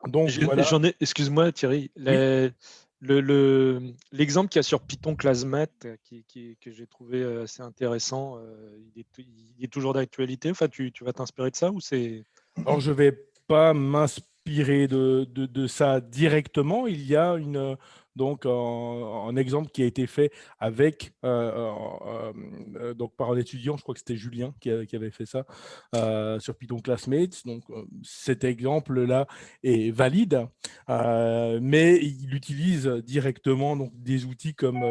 Donc voilà, Excuse-moi Thierry, oui. l'exemple qu'il y a sur Python ClassMath que j'ai trouvé assez intéressant, il est toujours d'actualité. Enfin, tu vas t'inspirer de ça ou c'est... Alors, je ne vais pas m'inspirer de ça directement. Il y a donc un exemple qui a été fait avec, donc par un étudiant, je crois que c'était Julien qui avait fait ça sur Python Classmates. Donc, cet exemple-là est valide, mais il utilise directement donc, des outils comme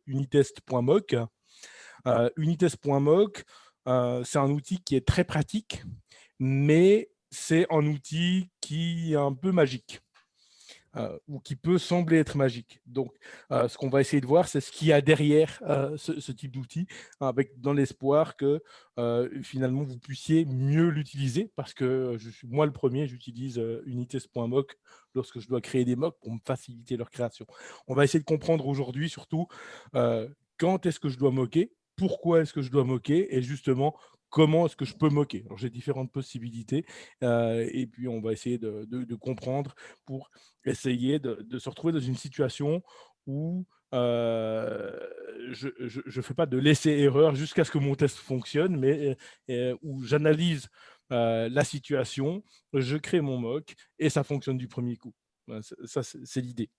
unitest.mock. Unitest.mock, c'est un outil qui est très pratique, mais c'est un outil qui est un peu magique. Ou qui peut sembler être magique. Donc, ce qu'on va essayer de voir, c'est ce qu'il y a derrière ce type d'outil, avec dans l'espoir que finalement vous puissiez mieux l'utiliser, parce que moi le premier, j'utilise unitest.mock lorsque je dois créer des mocks pour me faciliter leur création. On va essayer de comprendre aujourd'hui surtout quand est-ce que je dois moquer, pourquoi est-ce que je dois moquer, et justement comment est-ce que je peux moquer. Alors, j'ai différentes possibilités, et puis on va essayer de comprendre pour essayer de se retrouver dans une situation où je ne fais pas de l'essai-erreur jusqu'à ce que mon test fonctionne, mais où j'analyse la situation, je crée mon mock et ça fonctionne du premier coup. Voilà, ça, c'est l'idée.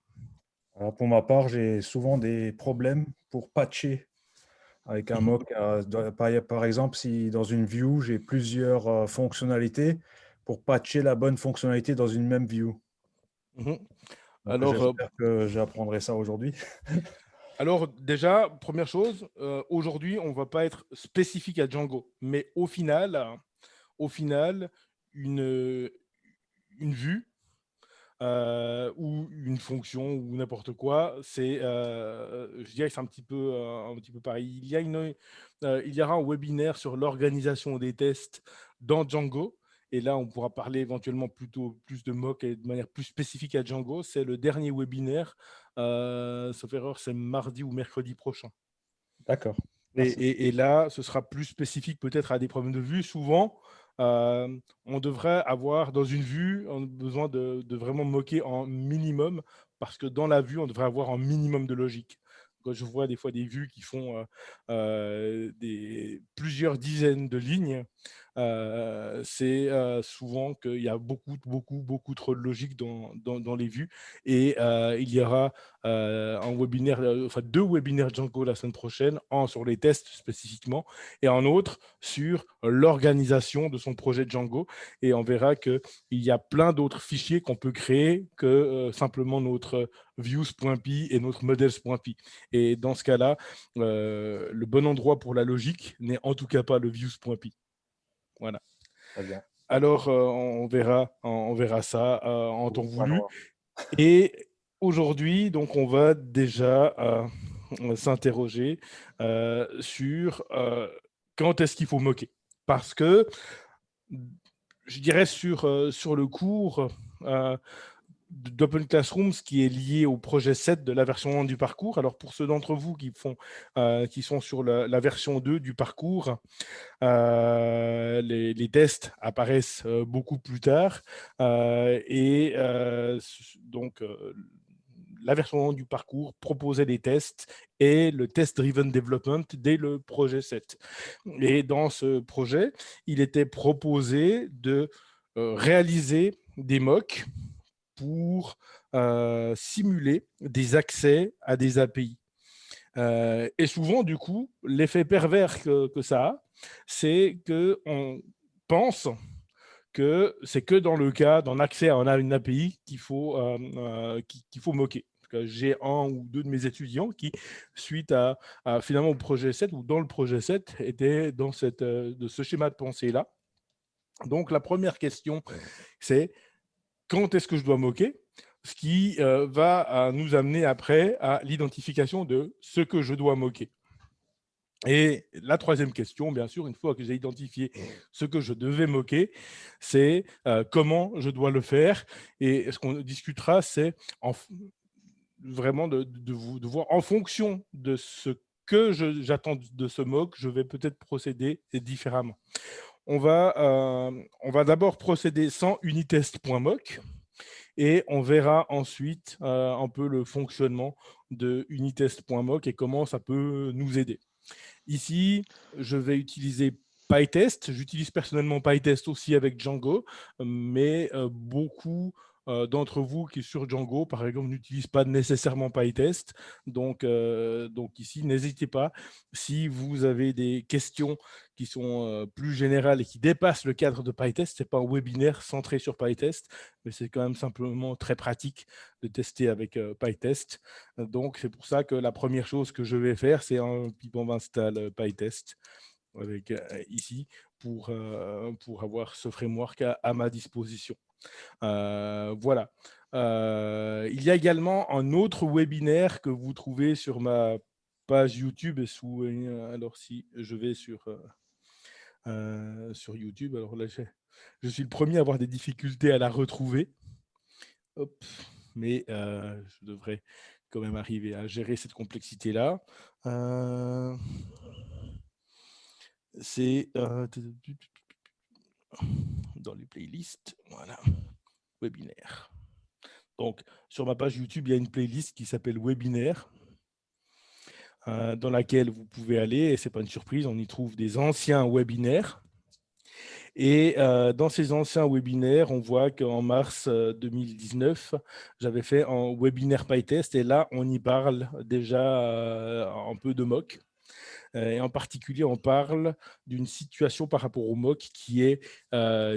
Alors, pour ma part, j'ai souvent des problèmes pour patcher avec un Mhm, mock. Par exemple, si dans une view, j'ai plusieurs fonctionnalités, pour patcher la bonne fonctionnalité dans une même view. mhm. Donc, Alors, j'espère que j'apprendrai ça aujourd'hui. alors, déjà, première chose, aujourd'hui, on ne va pas être spécifique à Django, mais au final une vue ou une fonction ou n'importe quoi, je dirais que c'est un petit peu pareil. Il y aura un webinaire sur l'organisation des tests dans Django. Et là, on pourra parler éventuellement plutôt plus de mock et de manière plus spécifique à Django. C'est le dernier webinaire, sauf erreur, c'est mardi ou mercredi prochain. D'accord, Et, merci. et- et là, ce sera plus spécifique peut-être à des problèmes de vue. Souvent, on devrait avoir dans une vue, on a besoin de vraiment moquer en minimum, parce que dans la vue, on devrait avoir un minimum de logique. Quand je vois des fois des vues qui font plusieurs dizaines de lignes, c'est souvent qu'il y a beaucoup, beaucoup, beaucoup trop de logique dans les vues. Et il y aura un webinaire, enfin 2 webinaires Django la semaine prochaine, un sur les tests spécifiquement et un autre sur l'organisation de son projet Django. Et on verra qu'il y a plein d'autres fichiers qu'on peut créer que simplement notre views.py et notre models.py. Et dans ce cas-là, le bon endroit pour la logique n'est en tout cas pas le views.py. Voilà. Très bien. Alors, on verra ça en temps Point voulu. noir. Et aujourd'hui, donc, on va déjà s'interroger sur quand est-ce qu'il faut moquer. Parce que, je dirais, sur le cours d'Open Classroom, ce qui est lié au projet 7 de la version 1 du parcours. Alors, pour ceux d'entre vous qui sont sur la version 2 du parcours, les tests apparaissent beaucoup plus tard. Donc, la version 1 du parcours proposait des tests et le test-driven development dès le projet 7. Et dans ce projet, il était proposé de réaliser des mocks pour simuler des accès à des API. Et souvent, du coup, l'effet pervers que ça a, c'est qu'on pense que c'est que dans le cas d'un accès à une API qu'il faut moquer. J'ai un ou deux de mes étudiants qui, suite finalement au projet 7 ou dans le projet 7, étaient dans de ce schéma de pensée-là. Donc, la première question, c'est quand est-ce que je dois moquer? Ce qui va nous amener après à l'identification de ce que je dois moquer. Et la troisième question, bien sûr, une fois que j'ai identifié ce que je devais moquer, c'est comment je dois le faire. Et ce qu'on discutera, c'est vraiment de voir en fonction de ce que j'attends de ce mock, je vais peut-être procéder différemment. on va d'abord procéder sans unitest.mock et on verra ensuite un peu le fonctionnement de unitest.mock et comment ça peut nous aider. Ici, je vais utiliser PyTest. J'utilise personnellement PyTest aussi avec Django, mais beaucoup d'entre vous qui sont sur Django, par exemple, n'utilisent pas nécessairement PyTest. Donc ici, n'hésitez pas. Si vous avez des questions qui sont plus générales et qui dépassent le cadre de PyTest, ce n'est pas un webinaire centré sur PyTest, mais c'est quand même simplement très pratique de tester avec PyTest. Donc, c'est pour ça que la première chose que je vais faire, c'est un pipom install PyTest avec, ici pour avoir ce framework à ma disposition. Voilà. Il y a également un autre webinaire que vous trouvez sur ma page YouTube. Alors, si je vais sur YouTube, alors là, je suis le premier à avoir des difficultés à la retrouver. Hop. Mais je devrais quand même arriver à gérer cette complexité-là. C'est dans les playlists, voilà, webinaire. Donc, sur ma page YouTube, il y a une playlist qui s'appelle Webinaire, dans laquelle vous pouvez aller, et ce n'est pas une surprise, on y trouve des anciens webinaires. Et dans ces anciens webinaires, on voit qu'en mars 2019, j'avais fait un webinaire PyTest, et là, on y parle déjà un peu de mock. Et en particulier, on parle d'une situation par rapport au mock qui est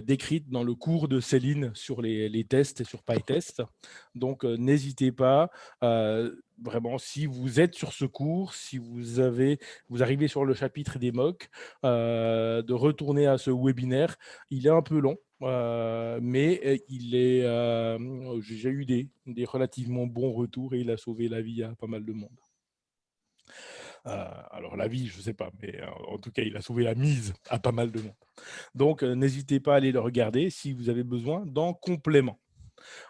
décrite dans le cours de Céline sur les tests et sur PyTest. Donc, n'hésitez pas, vraiment, si vous êtes sur ce cours, si vous arrivez sur le chapitre des mocks, de retourner à ce webinaire. Il est un peu long. Mais j'ai eu des relativement bons retours et il a sauvé la vie à pas mal de monde. Alors la vie, je ne sais pas, mais en tout cas, il a sauvé la mise à pas mal de monde. Donc, n'hésitez pas à aller le regarder si vous avez besoin d'un complément.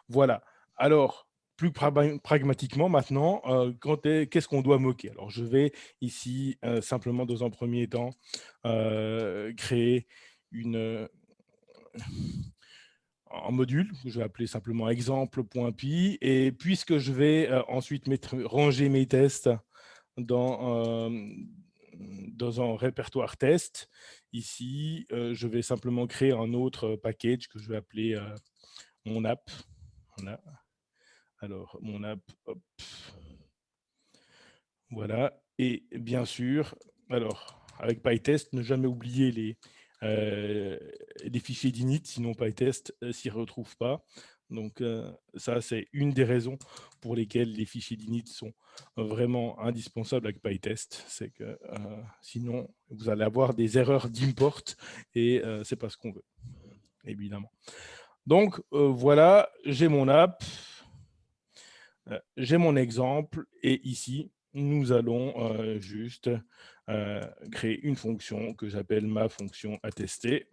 Voilà. Alors, plus pragmatiquement maintenant, qu'est-ce qu'on doit moquer? Alors, je vais ici simplement, dans un premier temps, créer un module que je vais appeler simplement exemple.py. Et puisque je vais ensuite ranger mes tests dans un répertoire test. Ici, je vais simplement créer un autre package que je vais appeler mon app. Voilà. Alors, mon app, hop. Voilà. Et bien sûr, alors, avec PyTest, ne jamais oublier les fichiers d'init, sinon PyTest s'y retrouve pas. Donc, ça, c'est une des raisons pour lesquelles les fichiers d'init sont vraiment indispensables avec PyTest. C'est que sinon, vous allez avoir des erreurs d'import et c'est pas ce qu'on veut, évidemment. Donc, voilà, j'ai mon app, j'ai mon exemple et ici, nous allons juste créer une fonction que j'appelle ma fonction attester.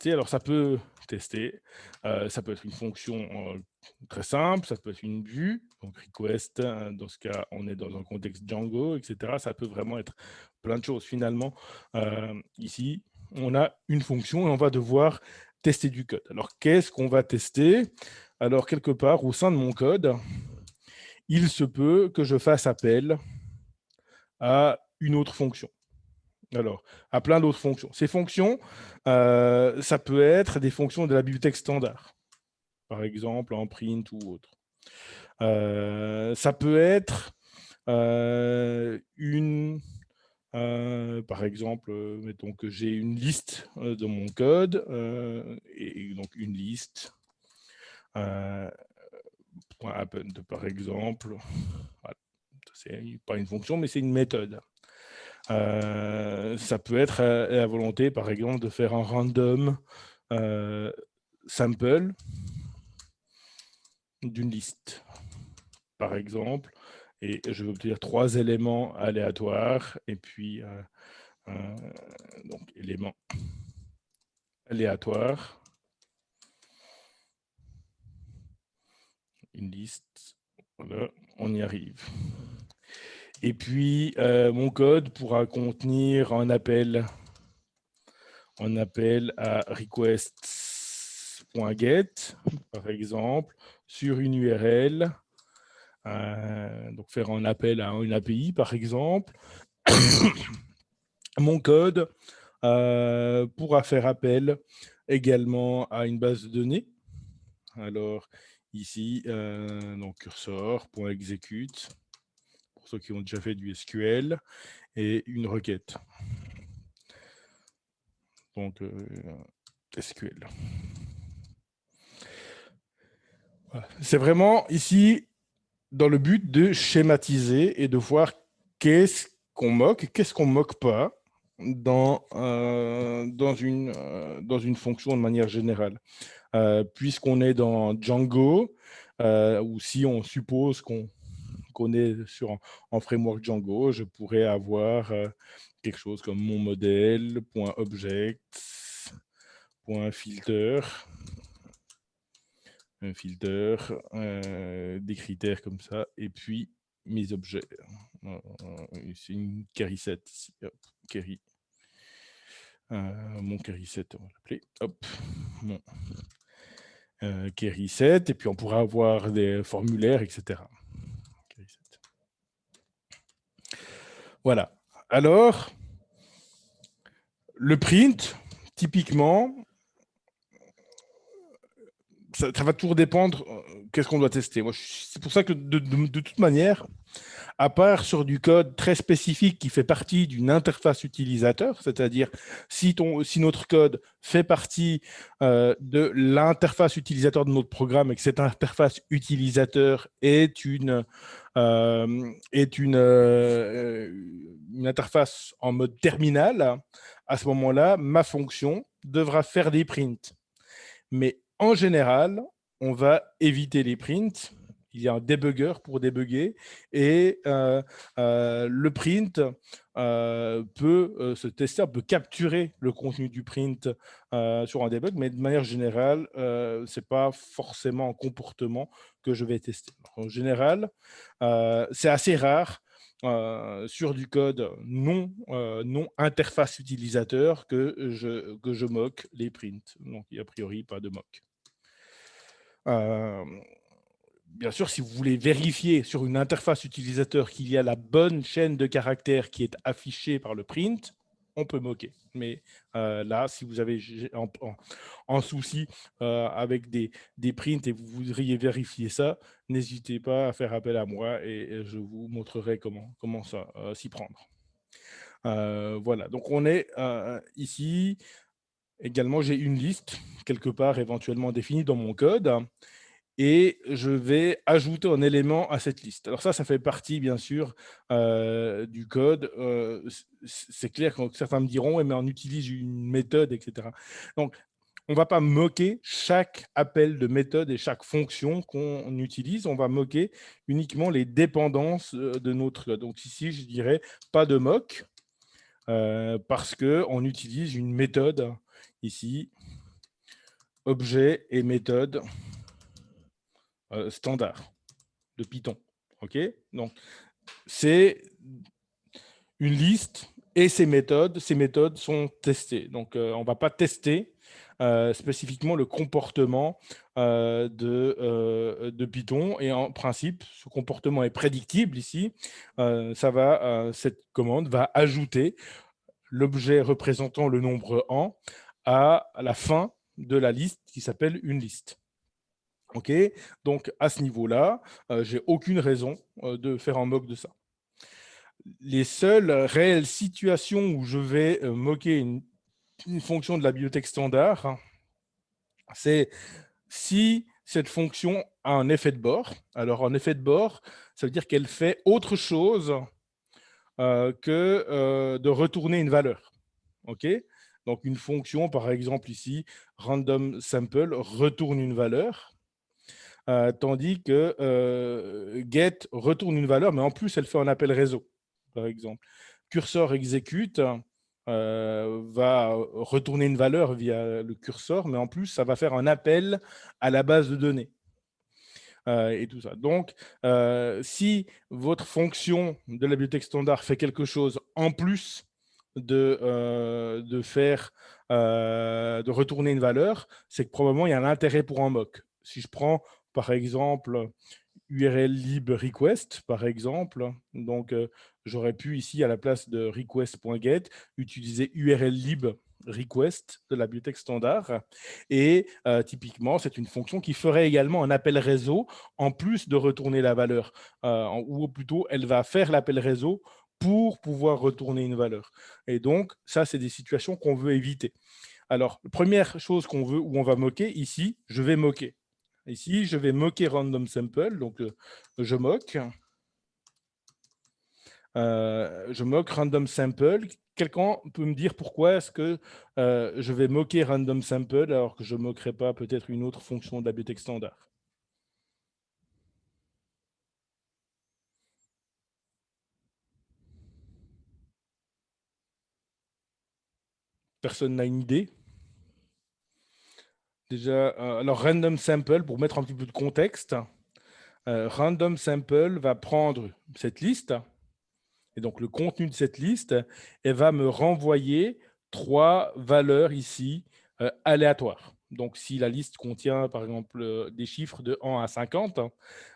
Alors, ça peut tester, ça peut être une fonction très simple, ça peut être une vue, donc request, dans ce cas, on est dans un contexte Django, etc. Ça peut vraiment être plein de choses. Finalement, ici, on a une fonction et on va devoir tester du code. Alors, qu'est-ce qu'on va tester? Alors, quelque part, au sein de mon code, il se peut que je fasse appel à une autre fonction. Alors, à plein d'autres fonctions. Ces fonctions, ça peut être des fonctions de la bibliothèque standard, par exemple en print ou autre. Ça peut être par exemple, mettons que j'ai une liste de mon code, et donc une liste, .append par exemple. Voilà. C'est pas une fonction, mais c'est une méthode. Ça peut être la volonté, par exemple, de faire un random sample d'une liste, par exemple, et je vais obtenir 3 éléments aléatoires, et puis donc éléments aléatoires, une liste, voilà, on y arrive. Et puis, mon code pourra contenir un appel en appel à requests.get, par exemple, sur une URL. Donc, faire un appel à une API, par exemple. Mon code pourra faire appel également à une base de données. Alors, ici, donc cursor.execute, pour ceux qui ont déjà fait du SQL, et une requête. Donc, SQL. Voilà. C'est vraiment ici dans le but de schématiser et de voir qu'est-ce qu'on moque, qu'est-ce qu'on moque pas dans une fonction de manière générale. Puisqu'on est dans Django, ou si on suppose qu'on est en framework Django, je pourrais avoir quelque chose comme mon modèle, .object, .filter, un filter, des critères comme ça, et puis mes objets. C'est une query set ici. Hop, query. Mon query set, on va l'appeler. Hop, mon query set, et puis on pourra avoir des formulaires, etc. Voilà. Alors, le print, typiquement, ça va toujours dépendre qu'est-ce qu'on doit tester. C'est pour ça que de toute manière, à part sur du code très spécifique qui fait partie d'une interface utilisateur, c'est-à-dire si notre code fait partie de l'interface utilisateur de notre programme et que cette interface utilisateur est une interface en mode terminal, à ce moment-là, ma fonction devra faire des prints. Mais en général, on va éviter les prints. Il y a un debugger pour débugger et le print peut se tester, peut capturer le contenu du print sur un debug, mais de manière générale, ce n'est pas forcément un comportement que je vais tester. En général, c'est assez rare sur du code non interface utilisateur que je moque les prints. Donc, il n'y a priori pas de mock. Bien sûr, si vous voulez vérifier sur une interface utilisateur qu'il y a la bonne chaîne de caractères qui est affichée par le print, on peut moquer. Mais là, si vous avez en souci avec des prints et vous voudriez vérifier ça, n'hésitez pas à faire appel à moi et je vous montrerai comment s'y prendre. Voilà, donc on est ici. Également, j'ai une liste quelque part éventuellement définie dans mon code et je vais ajouter un élément à cette liste. Alors ça fait partie, bien sûr, du code. C'est clair que certains me diront, mais on utilise une méthode, etc. Donc, on ne va pas moquer chaque appel de méthode et chaque fonction qu'on utilise. On va moquer uniquement les dépendances de notre code. Donc ici, je dirais pas de mock parce qu'on utilise une méthode ici, objet et méthode standard de Python. OK ? Donc, c'est une liste et ces méthodes sont testées. Donc, on ne va pas tester spécifiquement le comportement de Python. Et en principe, ce comportement est prédictible ici. Cette commande va ajouter l'objet représentant le nombre en à la fin de la liste qui s'appelle une liste. OK, donc à ce niveau-là, j'ai aucune raison de faire un mock de ça. Les seules réelles situations où je vais moquer une fonction de la bibliothèque standard, hein, c'est si cette fonction a un effet de bord. Alors, un effet de bord, ça veut dire qu'elle fait autre chose que de retourner une valeur. OK ? Donc, une fonction, par exemple ici, random sample, retourne une valeur. Tandis que get retourne une valeur, mais en plus, elle fait un appel réseau, par exemple. Cursor execute va retourner une valeur via le curseur, mais en plus, ça va faire un appel à la base de données. Et tout ça. Donc, si votre fonction de la bibliothèque standard fait quelque chose en plus de retourner une valeur, c'est que probablement il y a un intérêt pour un mock. Si je prends par exemple URL lib request, par exemple, donc j'aurais pu ici à la place de request.get utiliser URL lib request de la bibliothèque standard, et typiquement c'est une fonction qui ferait également un appel réseau en plus de retourner la valeur, ou plutôt elle va faire l'appel réseau pour pouvoir retourner une valeur. Et donc ça, c'est des situations qu'on veut éviter. Alors, la première chose qu'on veut, où on va moquer, ici, je vais moquer. Ici, je vais moquer random sample, donc je moque. Je moque random sample. Quelqu'un peut me dire pourquoi est-ce que je vais moquer random sample alors que je ne moquerai pas peut-être une autre fonction de la bibliothèque standard? Personne n'a une idée? Déjà, alors random sample, pour mettre un petit peu de contexte, random sample va prendre cette liste, et donc le contenu de cette liste, et va me renvoyer 3 valeurs ici aléatoires. Donc, si la liste contient, par exemple, des chiffres de 1 à 50,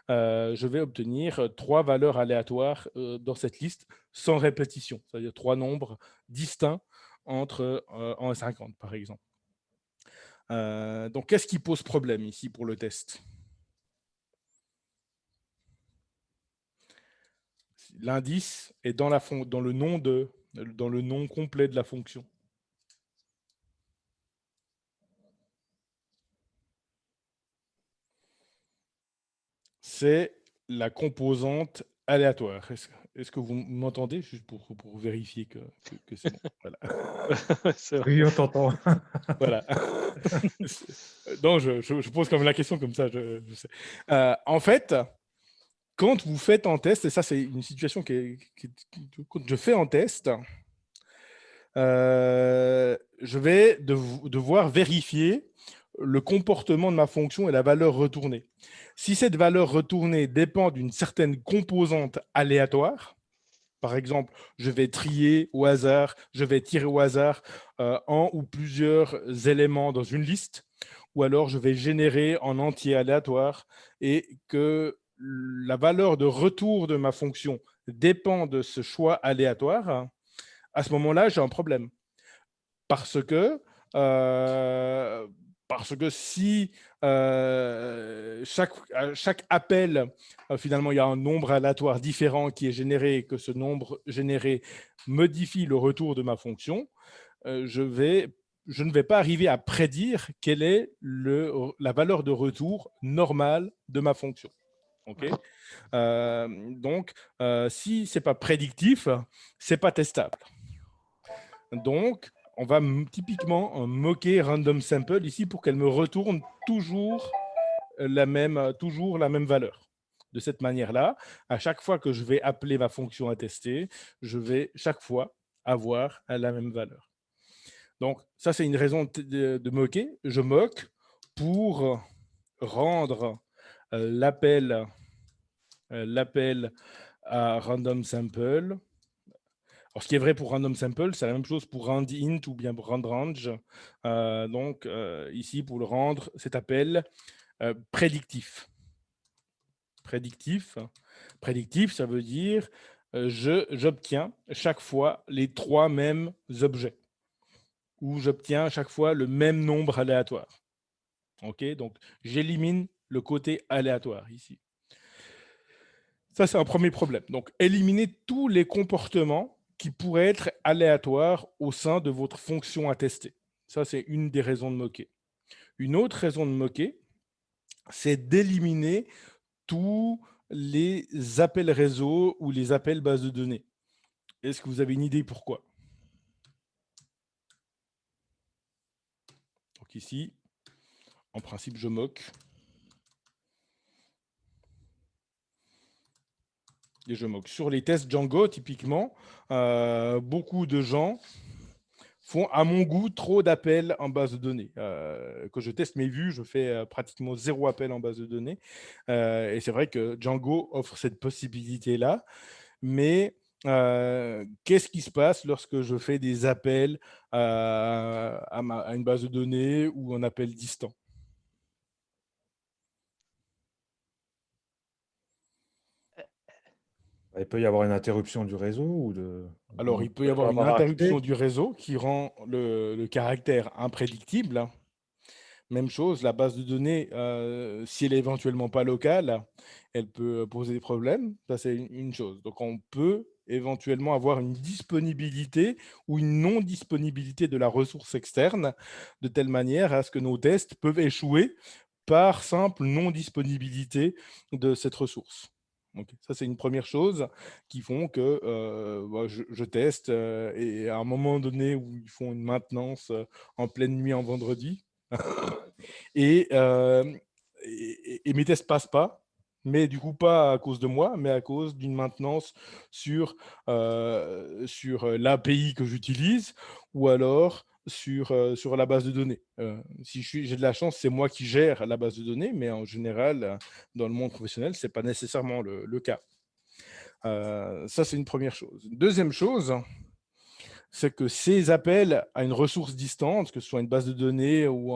je vais obtenir 3 valeurs aléatoires dans cette liste sans répétition, c'est-à-dire 3 nombres distincts entre 1 et 50, par exemple. Donc, qu'est-ce qui pose problème ici pour le test? L'indice est dans le nom complet de la fonction. C'est la composante aléatoire. Est-ce que vous m'entendez? Juste pour vérifier que c'est bon. Voilà. C'est vrai. Oui, on t'entend. Voilà. Non, je pose comme la question comme ça. Je sais. En fait, quand vous faites un test, et ça c'est une situation quand je fais un test, je vais devoir vérifier le comportement de ma fonction et la valeur retournée. Si cette valeur retournée dépend d'une certaine composante aléatoire, par exemple, je vais trier au hasard, je vais tirer au hasard un ou plusieurs éléments dans une liste, ou alors je vais générer un entier aléatoire et que la valeur de retour de ma fonction dépend de ce choix aléatoire, à ce moment-là, j'ai un problème. Parce que si chaque appel, finalement, il y a un nombre aléatoire différent qui est généré et que ce nombre généré modifie le retour de ma fonction, je ne vais pas arriver à prédire quelle est la valeur de retour normale de ma fonction. Okay. Donc, si ce n'est pas prédictif, ce n'est pas testable. Donc, on va typiquement moquer random sample ici pour qu'elle me retourne toujours la même valeur. De cette manière-là, à chaque fois que je vais appeler ma fonction à tester, je vais chaque fois avoir la même valeur. Donc, ça, c'est une raison de moquer. Je moque pour rendre l'appel à random sample. Alors, ce qui est vrai pour random sample, c'est la même chose pour rand int ou bien pour rand range. Donc, ici, pour le rendre, cet appel prédictif. Prédictif, ça veut dire j'obtiens chaque fois les 3 mêmes objets, ou j'obtiens à chaque fois le même nombre aléatoire. Ok, donc j'élimine le côté aléatoire ici. Ça, c'est un premier problème. Donc, éliminer tous les comportements qui pourraient être aléatoires au sein de votre fonction à tester. Ça, c'est une des raisons de moquer. Une autre raison de moquer, c'est d'éliminer tous les appels réseau ou les appels base de données. Est-ce que vous avez une idée pourquoi? Donc ici, en principe, je moque. Et je moque. Sur les tests Django, typiquement, beaucoup de gens font, à mon goût, trop d'appels en base de données. Quand je teste mes vues, je fais pratiquement 0 appel en base de données. Et c'est vrai que Django offre cette possibilité-là. Mais qu'est-ce qui se passe lorsque je fais des appels à une base de données ou un appel distant? Il peut y avoir une interruption du réseau ou Alors, on il peut y peut avoir une avoir interruption accès. du réseau qui rend le caractère imprédictible. Même chose, la base de données, si elle est éventuellement pas locale, elle peut poser des problèmes. Ça, c'est une chose. Donc, on peut éventuellement avoir une disponibilité ou une non-disponibilité de la ressource externe, de telle manière à ce que nos tests peuvent échouer par simple non-disponibilité de cette ressource. Donc, ça, c'est une première chose qui font que je teste et à un moment donné où ils font une maintenance en pleine nuit en vendredi, et, mes tests passent pas, mais du coup pas à cause de moi, mais à cause d'une maintenance sur, sur l'API que j'utilise ou alors sur la base de données. Si j'ai de la chance, c'est moi qui gère la base de données, mais en général, dans le monde professionnel, c'est pas nécessairement le cas. Ça, c'est une première chose. Deuxième chose, c'est que ces appels à une ressource distante, que ce soit une base de données ou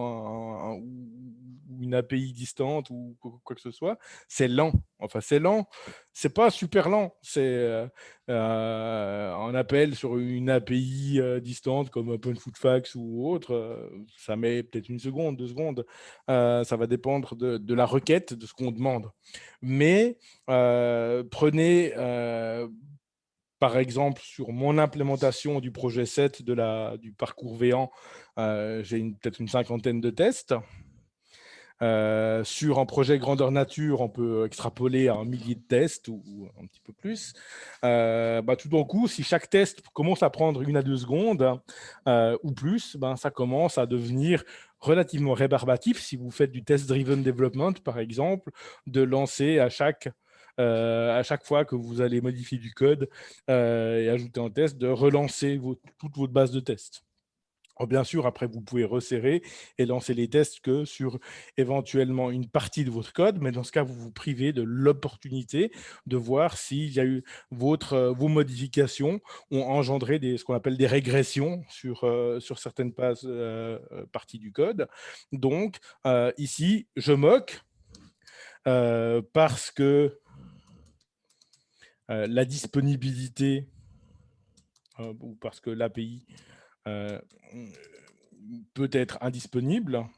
une API distante ou quoi que ce soit, c'est lent. Enfin, c'est lent. C'est pas super lent. C'est un appel sur une API distante comme OpenFootFax ou autre. Ça met peut-être 1 seconde, 2 secondes. Ça va dépendre de la requête, de ce qu'on demande. Mais prenez par exemple, sur mon implémentation du projet 7 du parcours Véant, j'ai peut-être une 50aine de tests. Sur un projet grandeur nature, on peut extrapoler à 1 millier de tests ou un petit peu plus. Tout d'un coup, si chaque test commence à prendre 1 à 2 secondes ou plus, ça commence à devenir relativement rébarbatif si vous faites du test-driven development, par exemple, de lancer à chaque fois que vous allez modifier du code et ajouter un test, de relancer toute votre base de tests. Alors, bien sûr, après, vous pouvez resserrer et lancer les tests que sur éventuellement une partie de votre code, mais dans ce cas, vous vous privez de l'opportunité de voir s'il y a eu vos modifications ont engendré ce qu'on appelle des régressions sur certaines parties du code. Donc, ici, je moque parce que la disponibilité ou parce que l'API peut être indisponible,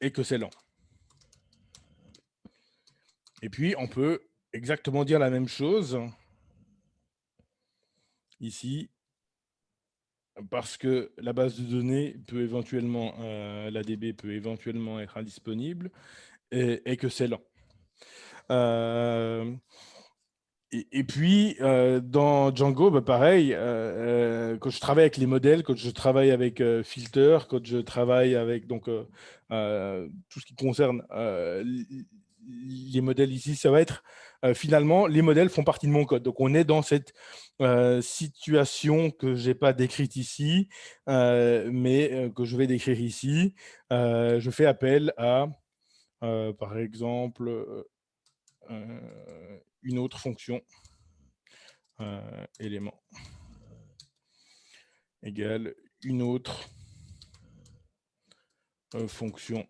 et que c'est lent. Et puis, on peut exactement dire la même chose ici, parce que la base de données peut éventuellement, l'ADB peut éventuellement être indisponible et que c'est lent. Et puis, dans Django, pareil, quand je travaille avec les modèles, quand je travaille avec Filter, quand je travaille avec tout ce qui concerne les modèles ici, ça va être finalement, les modèles font partie de mon code. Donc, on est dans cette situation que je n'ai pas décrite ici, mais que je vais décrire ici. Je fais appel à, par exemple, une autre fonction, élément égale une autre fonction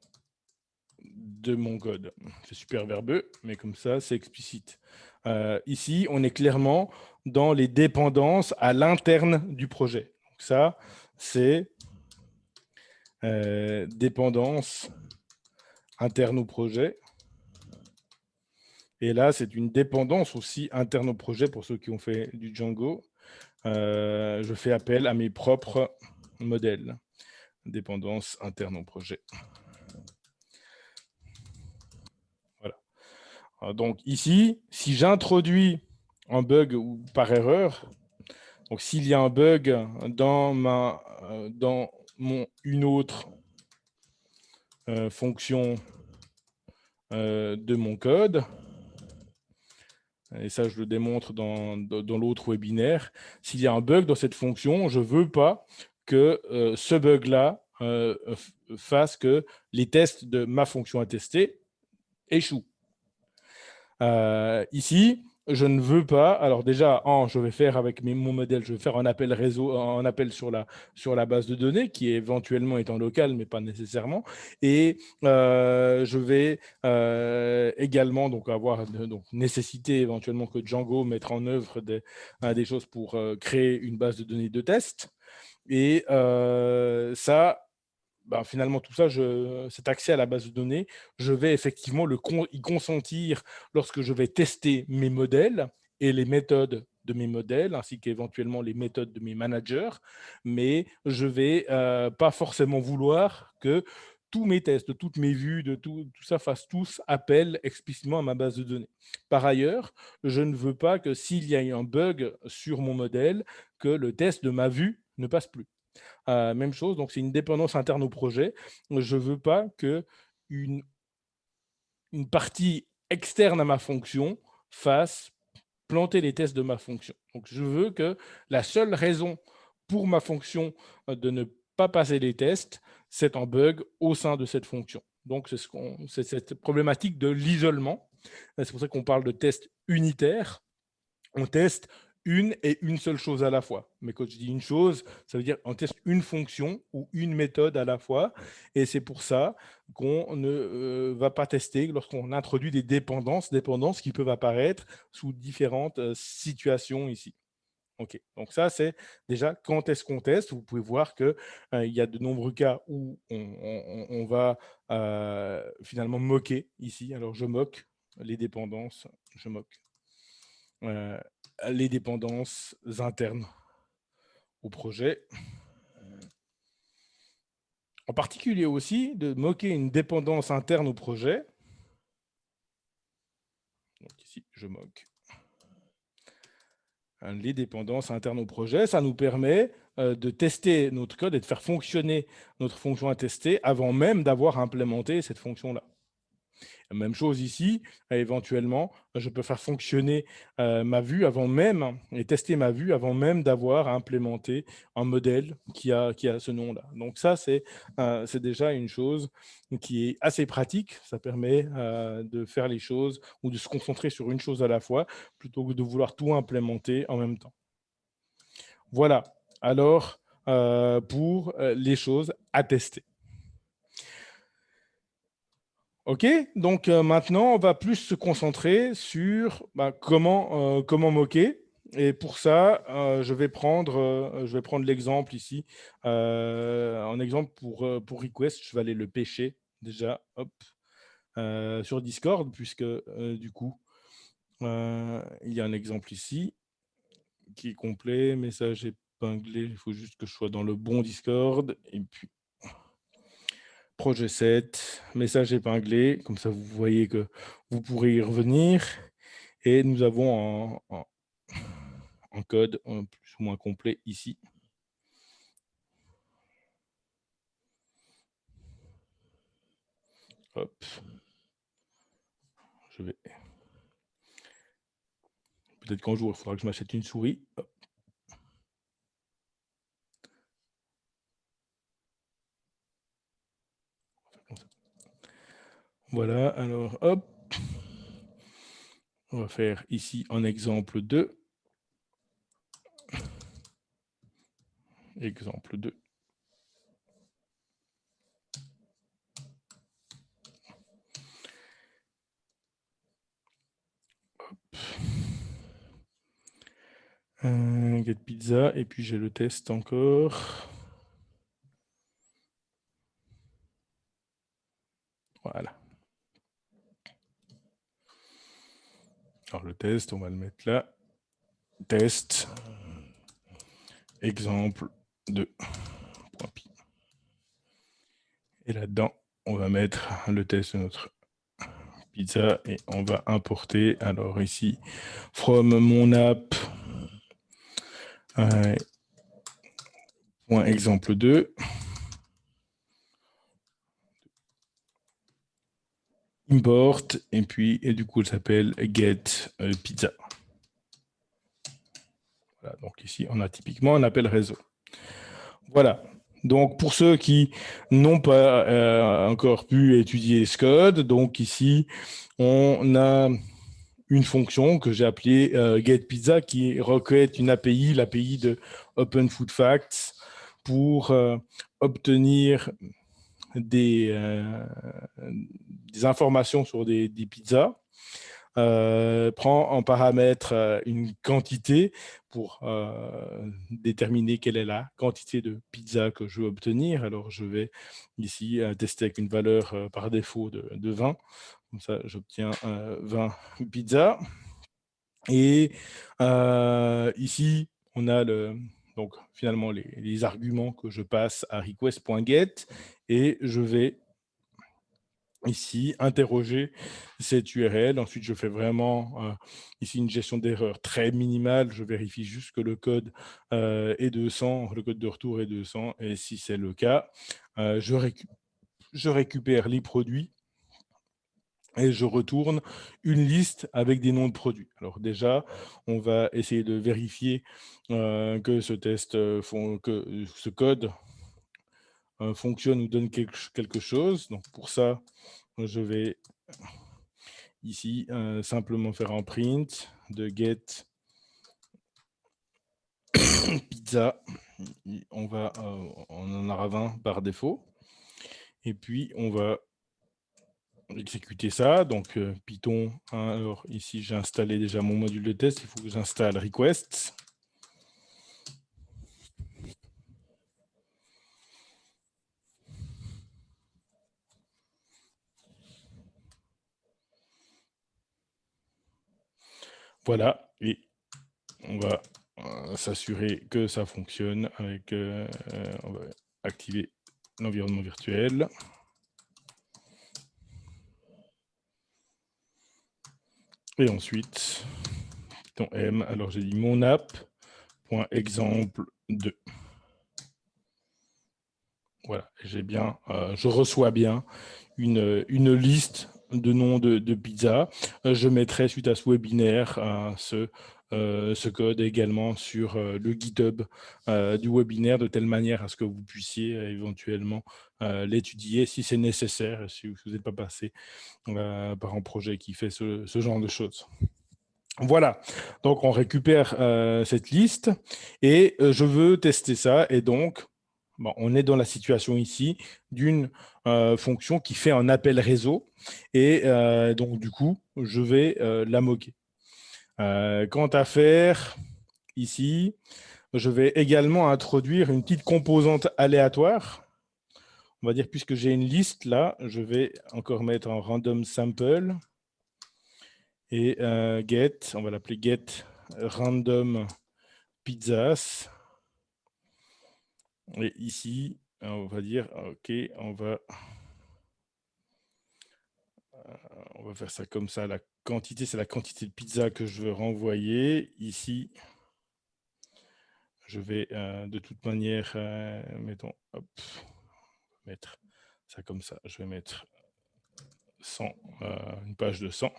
de mon code. C'est super verbeux, mais comme ça, c'est explicite. Ici, on est clairement dans les dépendances à l'interne du projet. Donc ça, c'est dépendance interne au projet. Et là, c'est une dépendance aussi interne au projet pour ceux qui ont fait du Django. Je fais appel à mes propres modèles. Dépendance interne au projet. Voilà. Donc ici, si j'introduis un bug ou par erreur, donc s'il y a un bug dans une autre fonction de mon code, et ça je le démontre dans l'autre webinaire, s'il y a un bug dans cette fonction, je ne veux pas que ce bug-là fasse que les tests de ma fonction à tester échoue. Ici, je ne veux pas. Alors déjà, je vais faire avec mon modèle, je vais faire un appel réseau, un appel sur la base de données qui éventuellement est en local, mais pas nécessairement. Et je vais également donc avoir nécessité éventuellement que Django mette en œuvre des choses pour créer une base de données de test. Et ça. Finalement, tout ça, cet accès à la base de données, je vais effectivement y consentir lorsque je vais tester mes modèles et les méthodes de mes modèles, ainsi qu'éventuellement les méthodes de mes managers, mais je ne vais pas forcément vouloir que tous mes tests, toutes mes vues, de tout ça fassent tous appel explicitement à ma base de données. Par ailleurs, je ne veux pas que s'il y a eu un bug sur mon modèle, que le test de ma vue ne passe plus. Même chose, donc c'est une dépendance interne au projet. Je ne veux pas qu'une partie externe à ma fonction fasse planter les tests de ma fonction. Donc je veux que la seule raison pour ma fonction de ne pas passer les tests, c'est un bug au sein de cette fonction. Donc c'est cette problématique de l'isolement. C'est pour ça qu'on parle de tests unitaires. On teste une et une seule chose à la fois. Mais quand je dis une chose, ça veut dire qu'on teste une fonction ou une méthode à la fois. Et c'est pour ça qu'on ne va pas tester lorsqu'on introduit des dépendances qui peuvent apparaître sous différentes situations ici. OK. Donc ça, c'est déjà quand est-ce qu'on teste. Vous pouvez voir qu'il y a de nombreux cas où on va finalement moquer ici. Alors, je moque les dépendances. Je moque. Les dépendances internes au projet. En particulier aussi, de moquer une dépendance interne au projet. Donc ici, je moque. Les dépendances internes au projet, ça nous permet de tester notre code et de faire fonctionner notre fonction à tester avant même d'avoir implémenté cette fonction-là. Même chose ici, éventuellement, je peux faire fonctionner ma vue avant même et tester ma vue avant même d'avoir implémenté un modèle qui a ce nom-là. Donc ça, c'est déjà une chose qui est assez pratique. Ça permet de faire les choses ou de se concentrer sur une chose à la fois plutôt que de vouloir tout implémenter en même temps. Voilà, alors pour les choses à tester. OK, donc maintenant, on va plus se concentrer sur comment moquer. Et pour ça, je vais prendre l'exemple ici. Un exemple pour request, je vais aller le pêcher déjà sur Discord, puisque du coup, il y a un exemple ici qui est complet, message épinglé. Il faut juste que je sois dans le bon Discord. Et puis, projet 7, message épinglé, comme ça vous voyez que vous pourrez y revenir. Et nous avons un code plus ou moins complet ici. Hop. Je vais. Peut-être qu'un jour, il faudra que je m'achète une souris. Hop. Voilà, alors hop. On va faire ici un exemple 2. Exemple 2. Get pizza, et puis j'ai le test encore. Voilà. Alors le test, on va le mettre là. Test. Exemple 2.py. Et là-dedans, on va mettre le test de notre pizza et on va importer. Alors ici, from mon app, point exemple 2. Import, et du coup, elle s'appelle get pizza. Voilà, donc ici, on a typiquement un appel réseau. Voilà. Donc, pour ceux qui n'ont pas encore pu étudier ce code, donc ici, on a une fonction que j'ai appelée getPizza qui recueille une API, l'API de Open Food Facts, pour obtenir des informations sur des pizzas. Prend en paramètre une quantité pour déterminer quelle est la quantité de pizza que je veux obtenir. Alors, je vais ici tester avec une valeur par défaut de 20. Comme ça, j'obtiens 20 pizzas. Et ici, on a donc, finalement les arguments que je passe à request.get et je vais ici interroger cette URL. Ensuite, je fais vraiment ici une gestion d'erreur très minimale. Je vérifie juste que le code est 200, le code de retour est 200. Et si c'est le cas, je récupère les produits et je retourne une liste avec des noms de produits. Alors déjà, on va essayer de vérifier que ce code fonctionne ou donne quelque chose. Donc pour ça, je vais ici simplement faire un print de get pizza. On en aura 20 par défaut. Et puis, on va exécuter ça. Donc, Python, alors ici, j'ai installé déjà mon module de test. Il faut que j'installe request. Voilà. Et on va s'assurer que ça fonctionne avec... on va activer l'environnement virtuel. Et ensuite, Python M, alors j'ai dit mon app.exemple2. Voilà, je reçois bien une liste de noms de pizzas. Je mettrai suite à ce webinaire ce code également sur le GitHub du webinaire de telle manière à ce que vous puissiez éventuellement l'étudier si c'est nécessaire, si vous n'êtes pas passé par un projet qui fait ce genre de choses. Voilà, donc on récupère cette liste et je veux tester ça. Et donc, on est dans la situation ici d'une fonction qui fait un appel réseau et donc du coup, je vais la moquer. Quant à faire ici, je vais également introduire une petite composante aléatoire. On va dire, puisque j'ai une liste là, je vais encore mettre un random sample et get, on va l'appeler get random pizzas. Et ici, on va dire, OK, on va faire ça comme ça. La quantité, c'est la quantité de pizza que je veux renvoyer. Ici, je vais de toute manière, mettons, hop, mettre ça comme ça. Je vais mettre 100, une page de 100.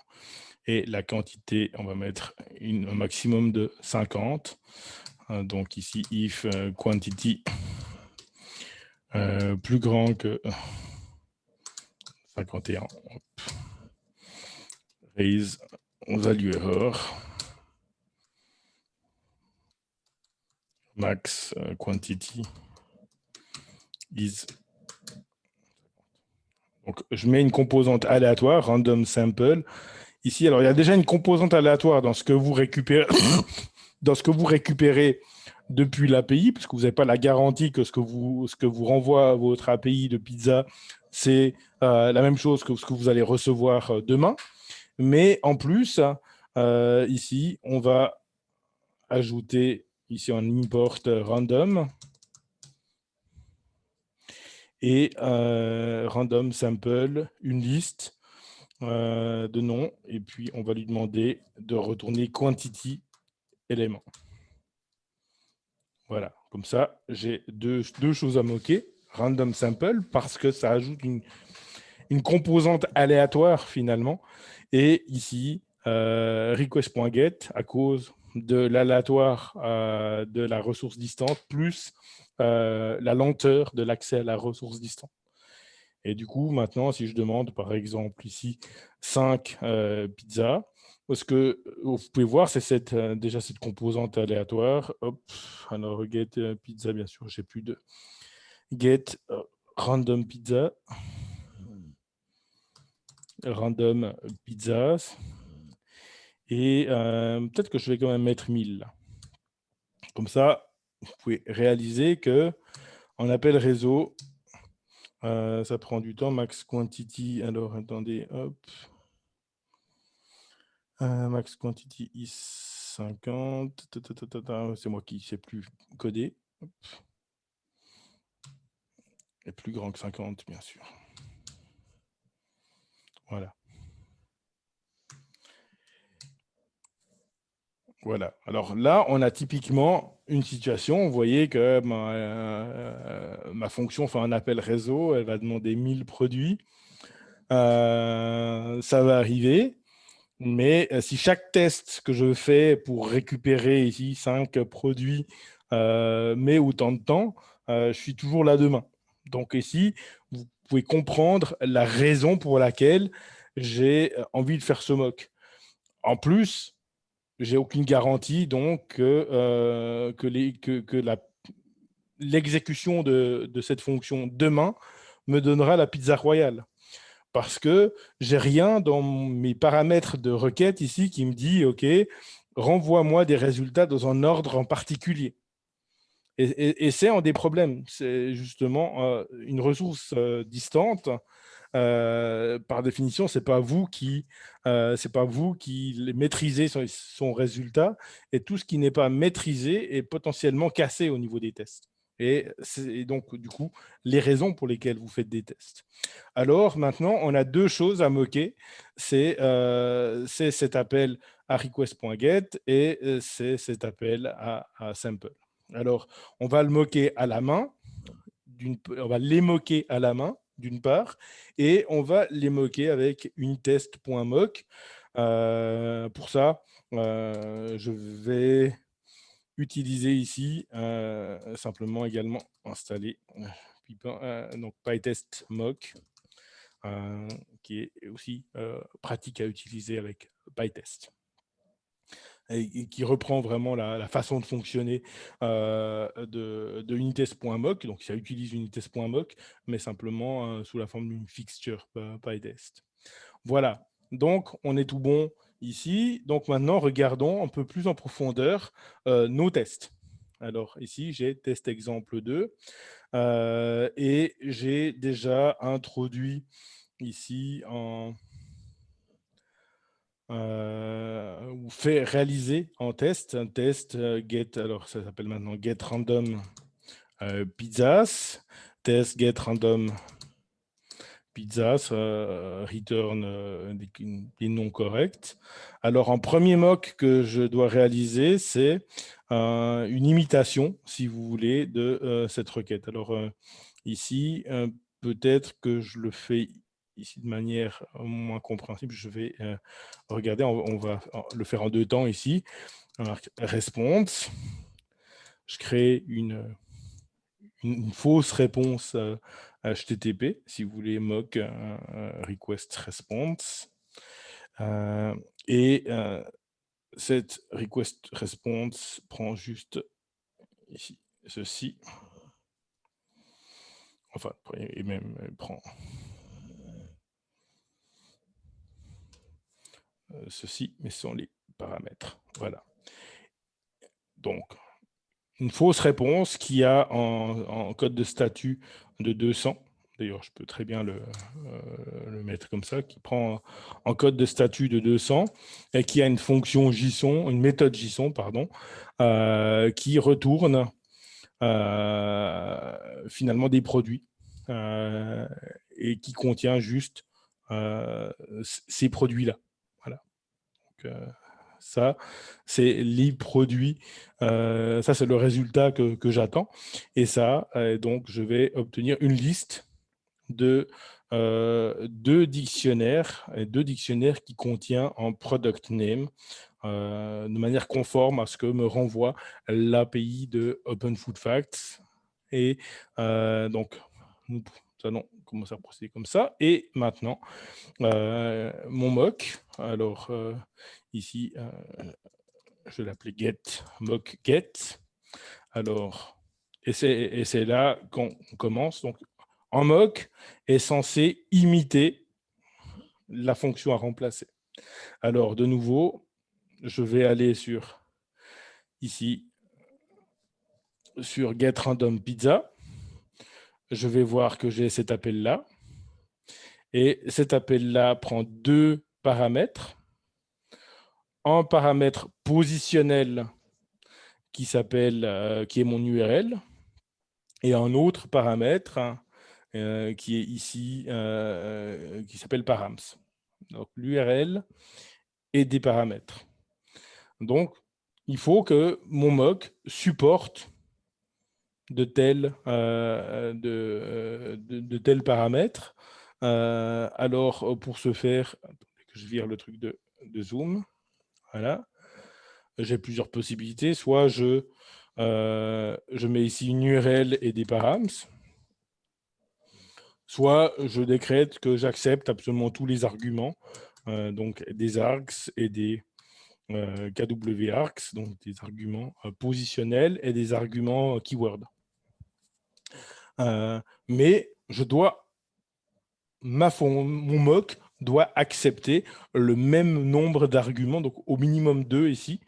Et la quantité, on va mettre un maximum de 50. Donc ici, if quantity plus grand que 51. Hop. Raise value error. Max quantity is. Donc, je mets une composante aléatoire, random sample. Ici, alors il y a déjà une composante aléatoire dans ce que vous récupérez, depuis l'API, parce que vous n'avez pas la garantie que ce que vous renvoie votre API de pizza, c'est la même chose que ce que vous allez recevoir demain. Mais en plus, ici, on va ajouter ici un import random et random sample, une liste de noms, et puis on va lui demander de retourner quantity élément. Voilà, comme ça, j'ai deux choses à moquer. Random sample, parce que ça ajoute une composante aléatoire finalement. Et ici, request.get, à cause de l'aléatoire de la ressource distante plus la lenteur de l'accès à la ressource distante. Et du coup, maintenant, si je demande, par exemple, ici, 5 pizzas, ce que vous pouvez voir, c'est déjà cette composante aléatoire. Hop, alors, get pizza, bien sûr, j'ai plus de get random pizza. Random pizzas. Et peut-être que je vais quand même mettre 1000 là. Comme ça, vous pouvez réaliser que en appel réseau, ça prend du temps. Max quantity, alors attendez, hop. Max quantity is 50. C'est moi qui ne sais plus coder. Hop. Et plus grand que 50, bien sûr. Voilà. Voilà. Alors là, on a typiquement une situation. Vous voyez que ma fonction fait un appel réseau. Elle va demander 1000 produits. Ça va arriver. Mais si chaque test que je fais pour récupérer ici 5 produits met autant de temps, je suis toujours là demain. Donc ici, vous pouvez comprendre la raison pour laquelle j'ai envie de faire ce mock. En plus, j'ai aucune garantie donc que l'exécution de cette fonction demain me donnera la pizza royale. Parce que j'ai rien dans mes paramètres de requête ici qui me dit, OK, renvoie-moi des résultats dans un ordre en particulier. Et c'est un des problèmes. C'est justement une ressource distante. Par définition, c'est pas vous qui maîtrisez son résultat, et tout ce qui n'est pas maîtrisé est potentiellement cassé au niveau des tests. Et donc, du coup, les raisons pour lesquelles vous faites des tests. Alors, maintenant, on a deux choses à moquer. C'est cet appel à request.get et c'est cet appel à sample. Alors, on va le moquer à la main. On va les moquer à la main, d'une part, et on va les moquer avec unitest.mock. Pour ça, je vais utiliser ici simplement également installer donc PyTest mock, qui est aussi pratique à utiliser avec PyTest. Et qui reprend vraiment la façon de fonctionner de unitest.mock. Donc, ça utilise unitest.mock, mais simplement sous la forme d'une fixture PyTest. Voilà, donc on est tout bon ici. Donc maintenant, regardons un peu plus en profondeur nos tests. Alors ici, j'ai test exemple 2 et j'ai déjà introduit ici ou fait réaliser en test un test get, alors ça s'appelle maintenant get random pizzas, test get random pizzas, return des noms corrects. Alors en premier mock que je dois réaliser, c'est une imitation, si vous voulez, de cette requête. Alors ici, peut-être que je le fais ici de manière moins compréhensible. Je vais regarder, on va le faire en deux temps ici. Alors, response, je crée une fausse réponse HTTP, si vous voulez, mock request response. Et cette request response prend juste ici ceci. Enfin, et même elle prend ceci, mais sans les paramètres. Voilà. Donc, une fausse réponse qui a en code de statut de 200. D'ailleurs, je peux très bien le mettre comme ça, qui prend en code de statut de 200 et qui a une fonction JSON, une méthode JSON, pardon, qui retourne finalement des produits et qui contient juste ces produits-là. Voilà. Donc, ça, c'est les produits. Ça, c'est le résultat que j'attends. Et ça, donc, je vais obtenir une liste de deux dictionnaires qui contient en product name de manière conforme à ce que me renvoie l'API de Open Food Facts. Et donc, nous allons commencer à procéder comme ça. Et maintenant, mon mock. Alors, ici, je vais l'appeler get, mock get. Alors, et c'est là qu'on commence. Donc, en mock est censé imiter la fonction à remplacer. Alors, de nouveau, je vais aller ici, sur get random pizza. Je vais voir que j'ai cet appel-là. Et cet appel-là prend 2 paramètres. Un paramètre positionnel qui est mon URL, et un autre paramètre qui est ici, qui s'appelle params. Donc l'URL et des paramètres. Donc, il faut que mon mock supporte de tels paramètres. Alors, pour ce faire, que je vire le truc de Zoom. Voilà. J'ai plusieurs possibilités. Soit je mets ici une URL et des params. Soit je décrète que j'accepte absolument tous les arguments, donc des args et des KW-args, donc des arguments positionnels et des arguments keyword. Mais mon mock doit accepter le même nombre d'arguments, donc au minimum 2 ici,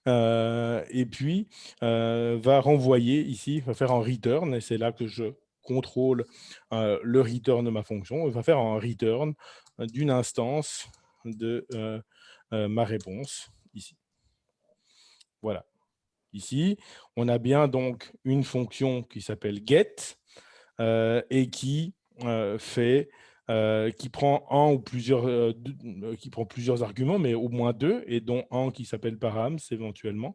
et puis va renvoyer ici, va faire un return, et c'est là que je contrôle le return de ma fonction. Il va faire un return d'une instance de ma réponse ici. Voilà. Ici, on a bien donc une fonction qui s'appelle get et qui qui prend qui prend plusieurs arguments, mais au moins 2, et dont un qui s'appelle params éventuellement,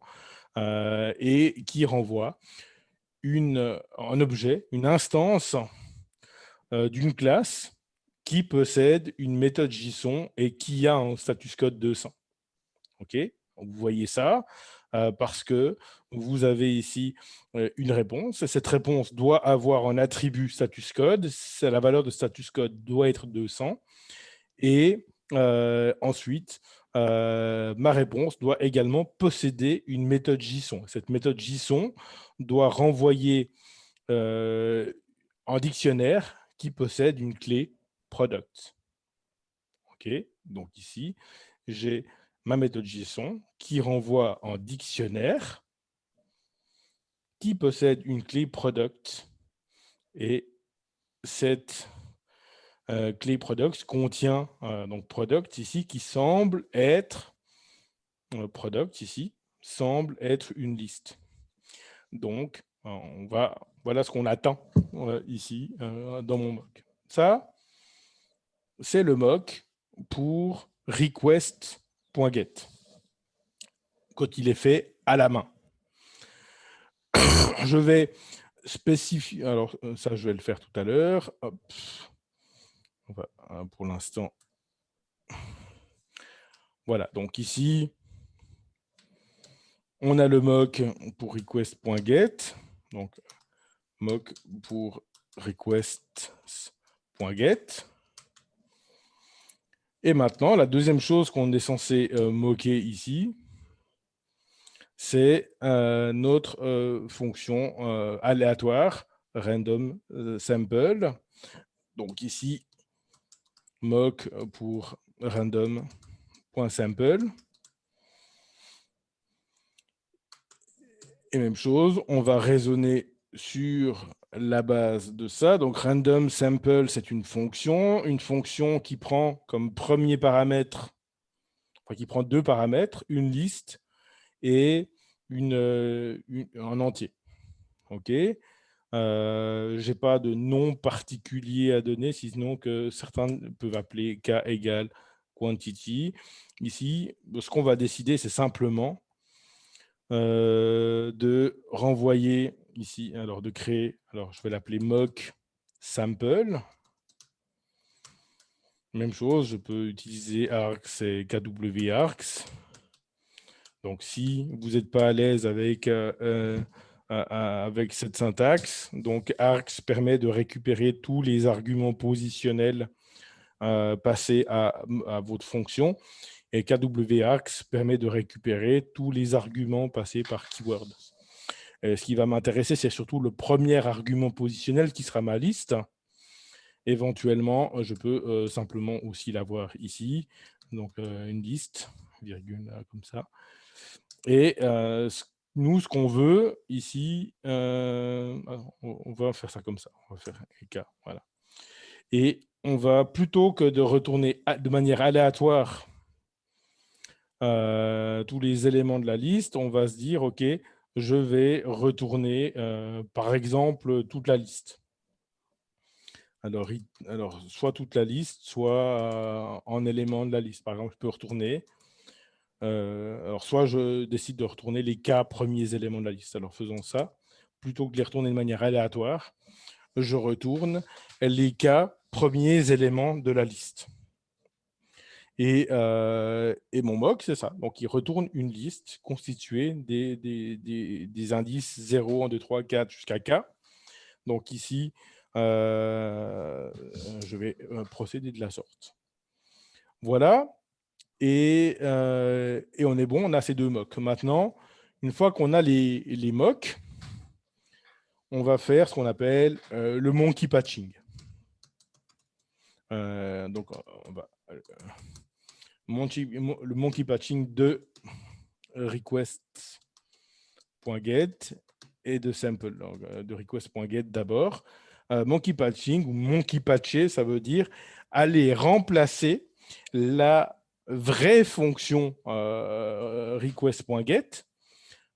et qui renvoie un objet, une instance d'une classe qui possède une méthode JSON et qui a un status code 200. OK ? Donc, vous voyez ça parce que vous avez ici une réponse. Et cette réponse doit avoir un attribut status code. La valeur de status code doit être 200. Et ensuite, ma réponse doit également posséder une méthode JSON. Cette méthode JSON doit renvoyer un dictionnaire qui possède une clé product. OK ? Donc ici, j'ai ma méthode JSON qui renvoie un dictionnaire qui possède une clé product. Et cette clé product contient donc product ici qui semble être product ici semble être une liste. Donc voilà ce qu'on attend ici dans mon mock. Ça, c'est le mock pour request.get quand il est fait à la main. Je vais spécifier, alors ça je vais le faire tout à l'heure. Pour l'instant, voilà, donc ici on a le mock pour request.get, donc mock pour request.get. Et maintenant, la deuxième chose qu'on est censé moquer ici, c'est notre fonction aléatoire, random sample. Donc ici, mock pour random.sample. Et même chose, on va raisonner sur la base de ça. Donc random sample, c'est une fonction qui prend comme premier paramètre, enfin qui prend 2 paramètres, une liste et un entier. OK. Je n'ai pas de nom particulier à donner, sinon que certains peuvent appeler k égale quantity. Ici, ce qu'on va décider, c'est simplement de renvoyer ici, alors de créer, alors je vais l'appeler mock sample. Même chose, je peux utiliser args et kwargs. Donc, si vous n'êtes pas à l'aise avec cette syntaxe, donc args permet de récupérer tous les arguments positionnels passés à votre fonction, et kwargs permet de récupérer tous les arguments passés par keyword. Ce qui va m'intéresser, c'est surtout le premier argument positionnel qui sera ma liste. Éventuellement, je peux simplement aussi l'avoir ici, donc une liste, virgule, comme ça. Et nous, ce qu'on veut ici, on va faire ça comme ça, on va faire EK, voilà. Et on va, plutôt que de retourner de manière aléatoire tous les éléments de la liste, on va se dire, OK, je vais retourner, par exemple, toute la liste. Alors, soit toute la liste, soit en élément de la liste. Par exemple, je peux retourner. Alors, soit je décide de retourner les K premiers éléments de la liste. Alors, faisons ça. Plutôt que de les retourner de manière aléatoire, je retourne les K premiers éléments de la liste. Et mon mock, c'est ça. Donc, il retourne une liste constituée des indices 0, 1, 2, 3, 4 jusqu'à K. Donc, ici, je vais procéder de la sorte. Voilà. Et on est bon, on a ces deux mocks. Maintenant, une fois qu'on a les mocks, on va faire ce qu'on appelle le monkey patching. Donc, on va... le monkey patching de request.get et de sample, donc, de request.get d'abord. Monkey patching ou monkey patcher, ça veut dire aller remplacer la vraie fonction request.get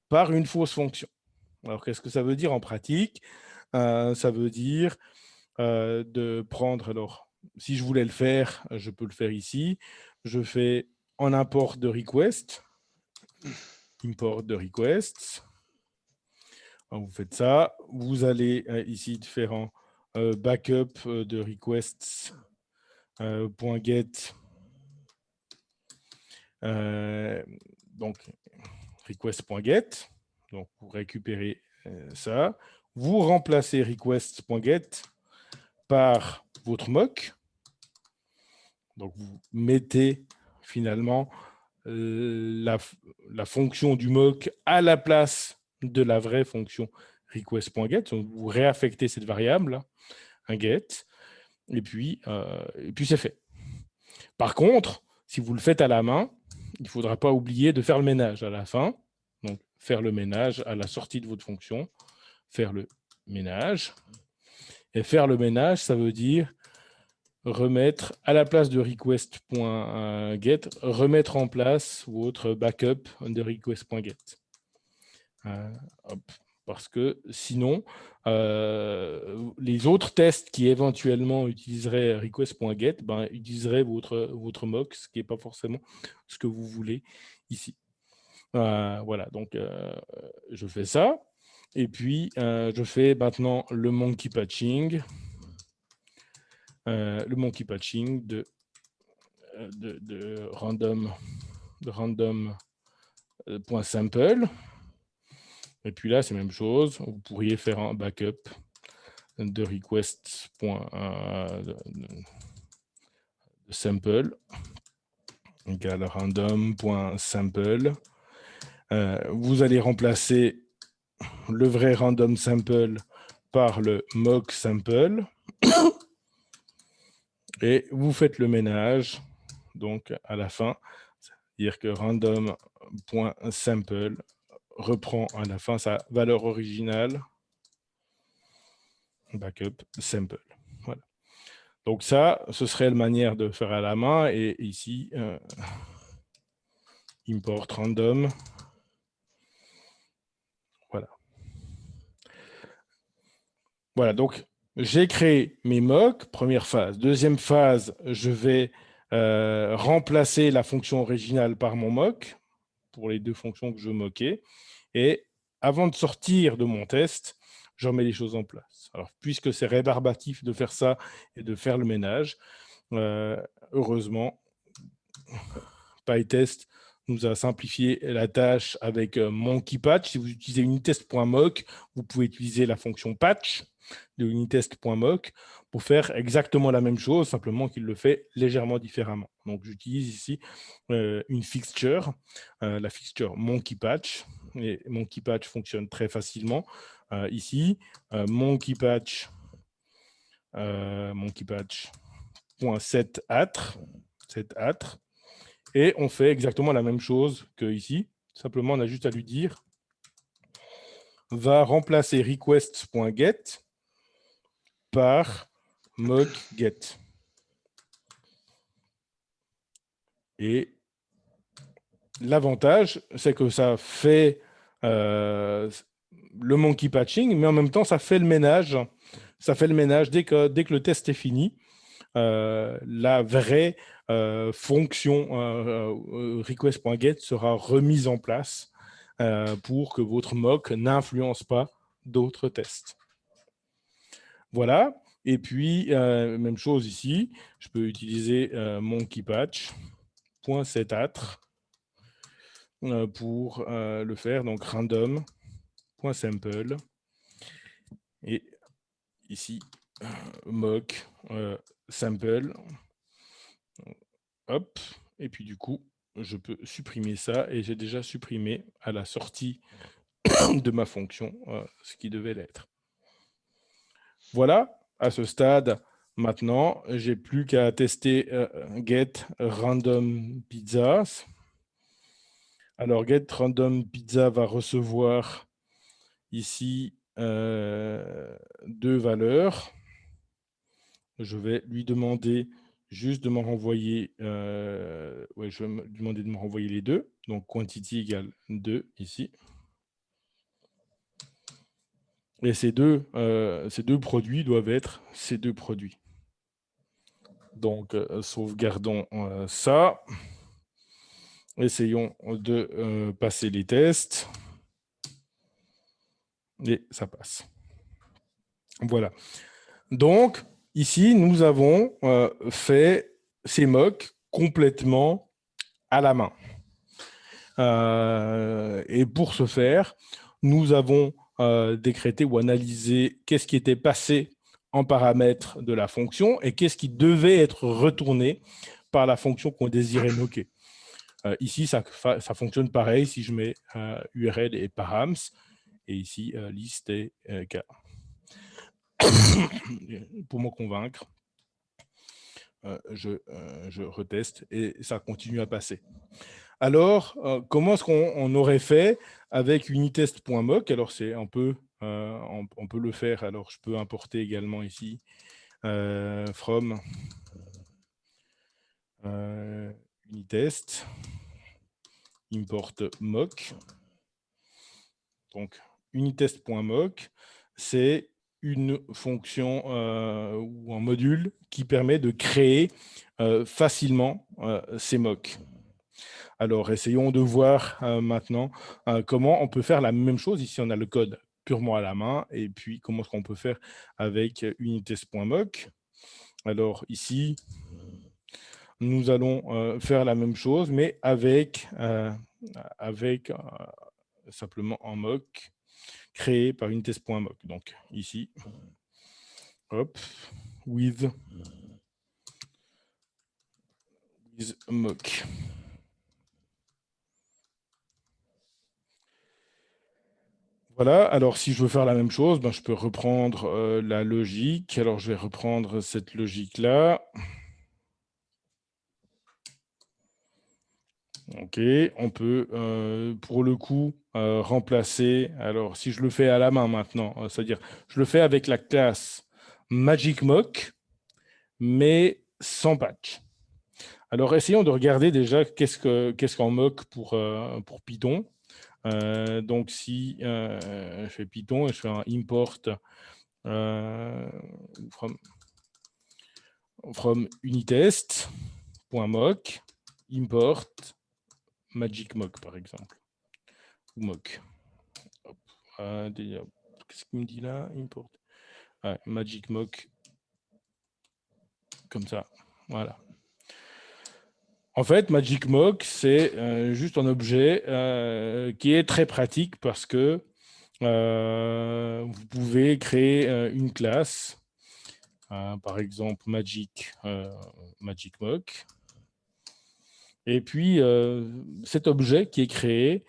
par une fausse fonction. Alors, qu'est-ce que ça veut dire en pratique? Ça veut dire de prendre, alors, si je voulais le faire, je peux le faire ici. Je fais en import de request, import de requests. Alors, vous faites ça. Vous allez ici faire un backup de requests.get. Donc, request.get. Donc, vous récupérez ça. Vous remplacez request.get par votre mock. Donc, vous mettez finalement la fonction du mock à la place de la vraie fonction request.get. Donc, vous réaffectez cette variable, un get, et puis c'est fait. Par contre, si vous le faites à la main, il ne faudra pas oublier de faire le ménage à la fin. Donc, faire le ménage à la sortie de votre fonction, faire le ménage. Et faire le ménage, ça veut dire remettre à la place de request.get, remettre en place votre backup de request.get. Parce que sinon, les autres tests qui éventuellement utiliseraient request.get utiliseraient votre mock, ce qui n'est pas forcément ce que vous voulez ici. Voilà, donc je fais ça. Et puis, je fais maintenant le monkey patching. Le monkey patching de random.sample. Et puis là, c'est la même chose. Vous pourriez faire un backup de request.sample égale random.sample. Vous allez remplacer le vrai random sample par le mock sample. Et vous faites le ménage, donc à la fin, c'est-à-dire que random.sample reprend à la fin sa valeur originale, backup sample. Voilà. Donc ça, ce serait la manière de faire à la main. Et ici, import random. Voilà. Voilà, donc j'ai créé mes mocks, première phase. Deuxième phase, je vais remplacer la fonction originale par mon mock pour les deux fonctions que je moquais. Et avant de sortir de mon test, je remets les choses en place. Alors, puisque c'est rébarbatif de faire ça et de faire le ménage, heureusement, PyTest nous a simplifié la tâche avec monkeypatch. Si vous utilisez unitest.mock, vous pouvez utiliser la fonction patch de unitest.mock pour faire exactement la même chose, simplement qu'il le fait légèrement différemment. Donc, j'utilise ici une fixture, la fixture monkeypatch. Et monkeypatch fonctionne très facilement. Ici, monkeypatch .setAtr, et on fait exactement la même chose que ici. Simplement, on a juste à lui dire va remplacer request.get par mockget. Et l'avantage, c'est que ça fait le monkey patching, mais en même temps, ça fait le ménage. Ça fait le ménage dès que le test est fini. La vraie fonction request.get sera remise en place pour que votre mock n'influence pas d'autres tests. Voilà. Et puis, même chose ici, je peux utiliser monkeypatch.setAtr pour le faire, donc random.sample. Et ici, mock sample. Hop. Et puis, du coup, je peux supprimer ça et j'ai déjà supprimé à la sortie de ma fonction ce qui devait l'être. Voilà, à ce stade, maintenant, j'ai plus qu'à tester get random pizzas. Alors, get random pizza va recevoir ici 2 valeurs. Je vais lui demander juste de me renvoyer, je vais me demander de me renvoyer les deux. Donc, quantity égale 2 ici. Et ces deux produits doivent être ces 2 produits. Donc, sauvegardons ça. Essayons de passer les tests. Et ça passe. Voilà. Donc, ici, nous avons fait ces mocks complètement à la main. Et pour ce faire, nous avons décrété ou analysé qu'est-ce qui était passé en paramètres de la fonction et qu'est-ce qui devait être retourné par la fonction qu'on désirait moquer. Ici, ça fonctionne pareil si je mets URL et params, et ici, liste et cas. Pour me convaincre, je reteste et ça continue à passer. Alors, comment est-ce qu'on aurait fait avec unitest.mock? Alors, c'est un peu, on peut le faire. Alors, je peux importer également ici from unitest import mock. Donc, unitest.mock, c'est une fonction ou un module qui permet de créer facilement ces mocks. Alors, essayons de voir maintenant comment on peut faire la même chose. Ici, on a le code purement à la main. Et puis, comment est-ce qu'on peut faire avec unitest.mock? Alors, ici, nous allons faire la même chose, mais avec simplement un mock créé par unitest.mock. Donc, ici, hop, with mock. Voilà, alors si je veux faire la même chose, je peux reprendre la logique. Alors, je vais reprendre cette logique-là. OK, on peut, pour le coup, remplacer. Alors, si je le fais à la main maintenant, c'est-à-dire, je le fais avec la classe MagicMock, mais sans patch. Alors, essayons de regarder déjà qu'est-ce qu'on mock pour Python. Donc, si je fais Python et je fais un import from unitest.mock, import magicmock, par exemple. Ou mock. Qu'est-ce qu'il me dit là? Import. magicmock. Comme ça. Voilà. En fait, Magic Mock, c'est juste un objet qui est très pratique parce que vous pouvez créer une classe, par exemple Magic Mock. Et puis, cet objet qui est créé,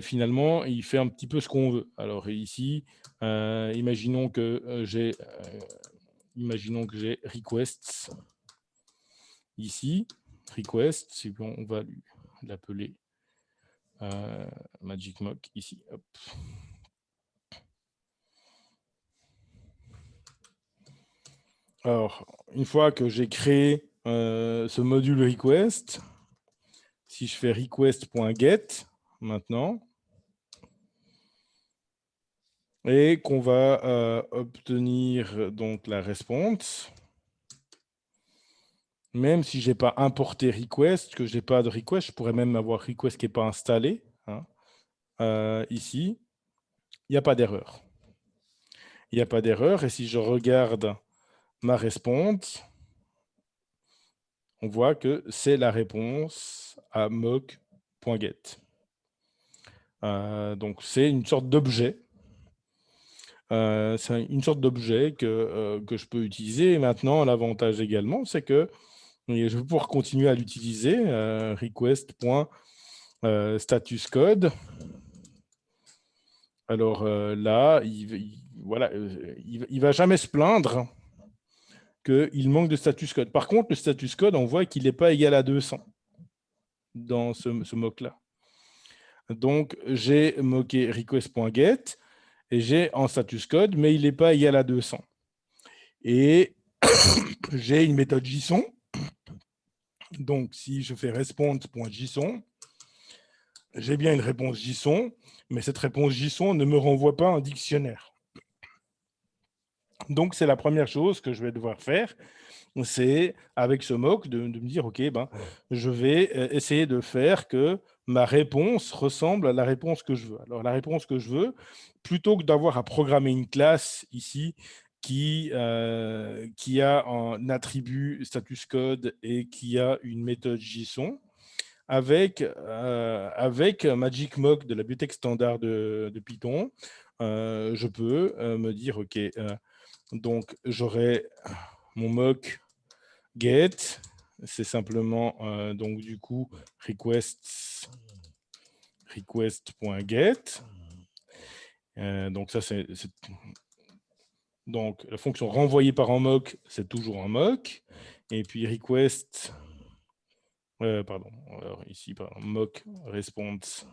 finalement, il fait un petit peu ce qu'on veut. Alors ici, imaginons que j'ai requests ici. Request, si on va l'appeler Magic Mock ici. Hop. Alors, une fois que j'ai créé ce module request, si je fais request.get maintenant, et qu'on va obtenir donc la response, même si je n'ai pas importé request, que je n'ai pas de request, je pourrais même avoir request qui n'est pas installé. Ici, il n'y a pas d'erreur. Il n'y a pas d'erreur. Et si je regarde ma response, on voit que c'est la réponse à mock.get. Donc, c'est une sorte d'objet. C'est une sorte d'objet que je peux utiliser. Et maintenant, l'avantage également, c'est que je vais pouvoir continuer à l'utiliser. Request.statuscode. Alors là, il ne va jamais se plaindre qu'il manque de status code. Par contre, le status code, on voit qu'il n'est pas égal à 200 dans ce mock-là. Donc, j'ai moqué request.get et j'ai en status code, mais il n'est pas égal à 200. Et j'ai une méthode JSON. Donc, si je fais response.json, j'ai bien une réponse JSON, mais cette réponse JSON ne me renvoie pas un dictionnaire. Donc, c'est la première chose que je vais devoir faire. C'est, avec ce mock, de me dire, OK, je vais essayer de faire que ma réponse ressemble à la réponse que je veux. Alors, la réponse que je veux, plutôt que d'avoir à programmer une classe ici qui a un attribut status code et qui a une méthode JSON, avec Magic Mock de la bibliothèque standard de Python, je peux me dire, OK, donc j'aurai mon mock get, c'est simplement donc du coup request.get. Donc ça c'est donc la fonction renvoyée par un mock, c'est toujours un mock. Et puis request, pardon, alors ici mock response,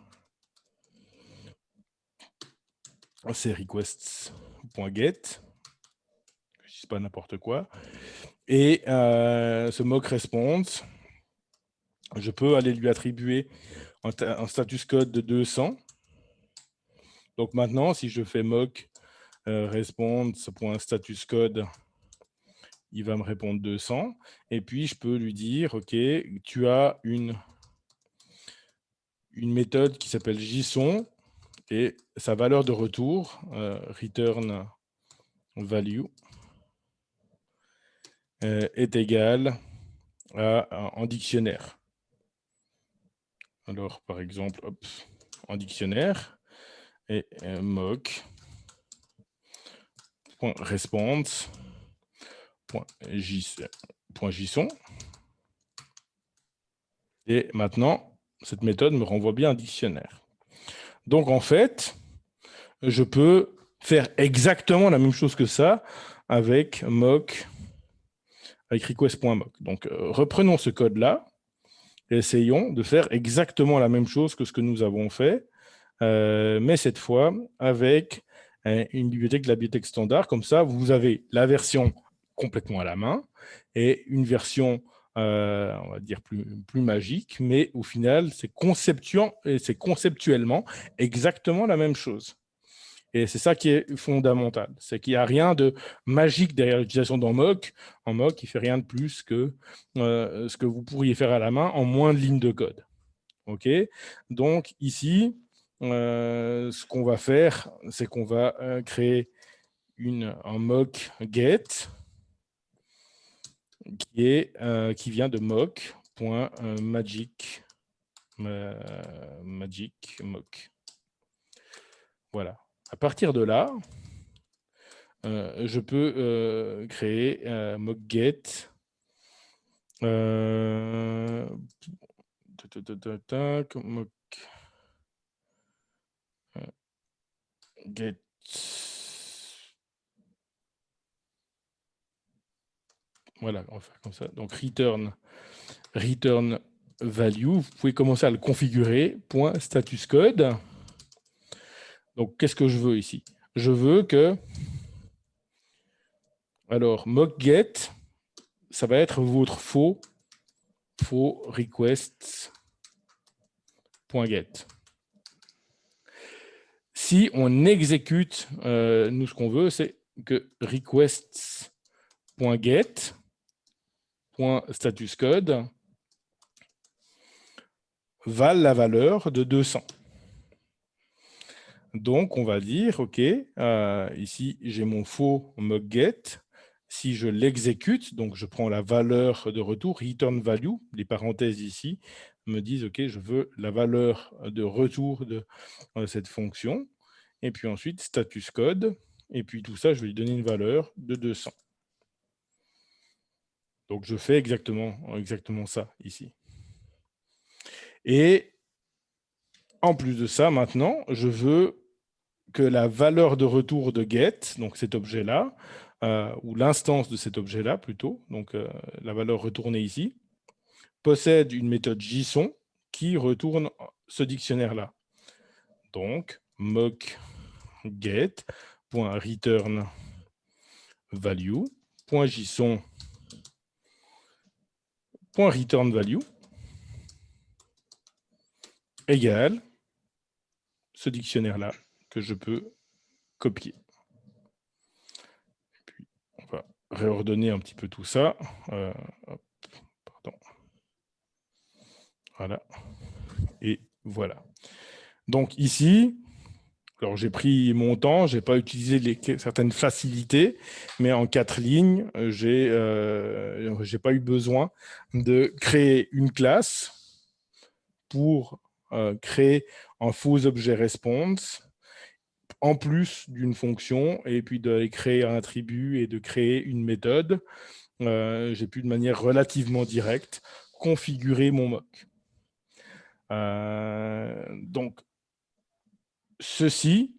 c'est requests.get. Je sais pas n'importe quoi. Et ce mock response, je peux aller lui attribuer un status code de 200. Donc maintenant, si je fais mock response.statuscode, il va me répondre 200. Et puis, je peux lui dire, OK, tu as une méthode qui s'appelle JSON et sa valeur de retour, return value, est égale à un dictionnaire. Alors, par exemple, hop, en dictionnaire, et mock.response.json. Et maintenant, cette méthode me renvoie bien un dictionnaire. Donc, en fait, je peux faire exactement la même chose que ça avec mock, avec request.mock. Donc, reprenons ce code-là et essayons de faire exactement la même chose que ce que nous avons fait, mais cette fois avec une bibliothèque de la bibliothèque standard. Comme ça, vous avez la version complètement à la main et une version, on va dire, plus magique, mais au final, c'est conceptuellement exactement la même chose. Et c'est ça qui est fondamental. C'est qu'il n'y a rien de magique derrière l'utilisation d'un mock. Un mock, il ne fait rien de plus que ce que vous pourriez faire à la main en moins de lignes de code. OK ? Donc, ici, ce qu'on va faire, c'est qu'on va créer un mock get qui vient de mock magic mock. Voilà. À partir de là, je peux créer mock-get. Get. Voilà, on va faire comme ça. Donc, return value. Vous pouvez commencer à le configurer. Status code. Donc, qu'est-ce que je veux ici? Je veux que... Alors, mock-get, ça va être votre faux requests.get. Si on exécute, nous, ce qu'on veut, c'est que requests.get.statuscode valent la valeur de 200. Donc, on va dire, OK, ici, j'ai mon faux mock-get. Si je l'exécute, donc je prends la valeur de retour, return value, les parenthèses ici, me disent, OK, je veux la valeur de retour de cette fonction. Et puis ensuite, status code. Et puis tout ça, je vais lui donner une valeur de 200. Donc, je fais exactement ça ici. Et en plus de ça, maintenant, je veux que la valeur de retour de get, donc cet objet-là, ou l'instance de cet objet-là plutôt, donc la valeur retournée ici, possède une méthode JSON qui retourne ce dictionnaire-là. Donc, mock-get.return value.json.return value égale ce dictionnaire-là que je peux copier. Et puis, on va réordonner un petit peu tout ça. Pardon. Voilà. Et voilà. Donc ici, alors j'ai pris mon temps, je n'ai pas utilisé certaines facilités, mais en 4 lignes, je n'ai pas eu besoin de créer une classe pour créer un faux objet response, en plus d'une fonction, et puis de créer un attribut et de créer une méthode. J'ai pu de manière relativement directe configurer mon mock. Donc, ceci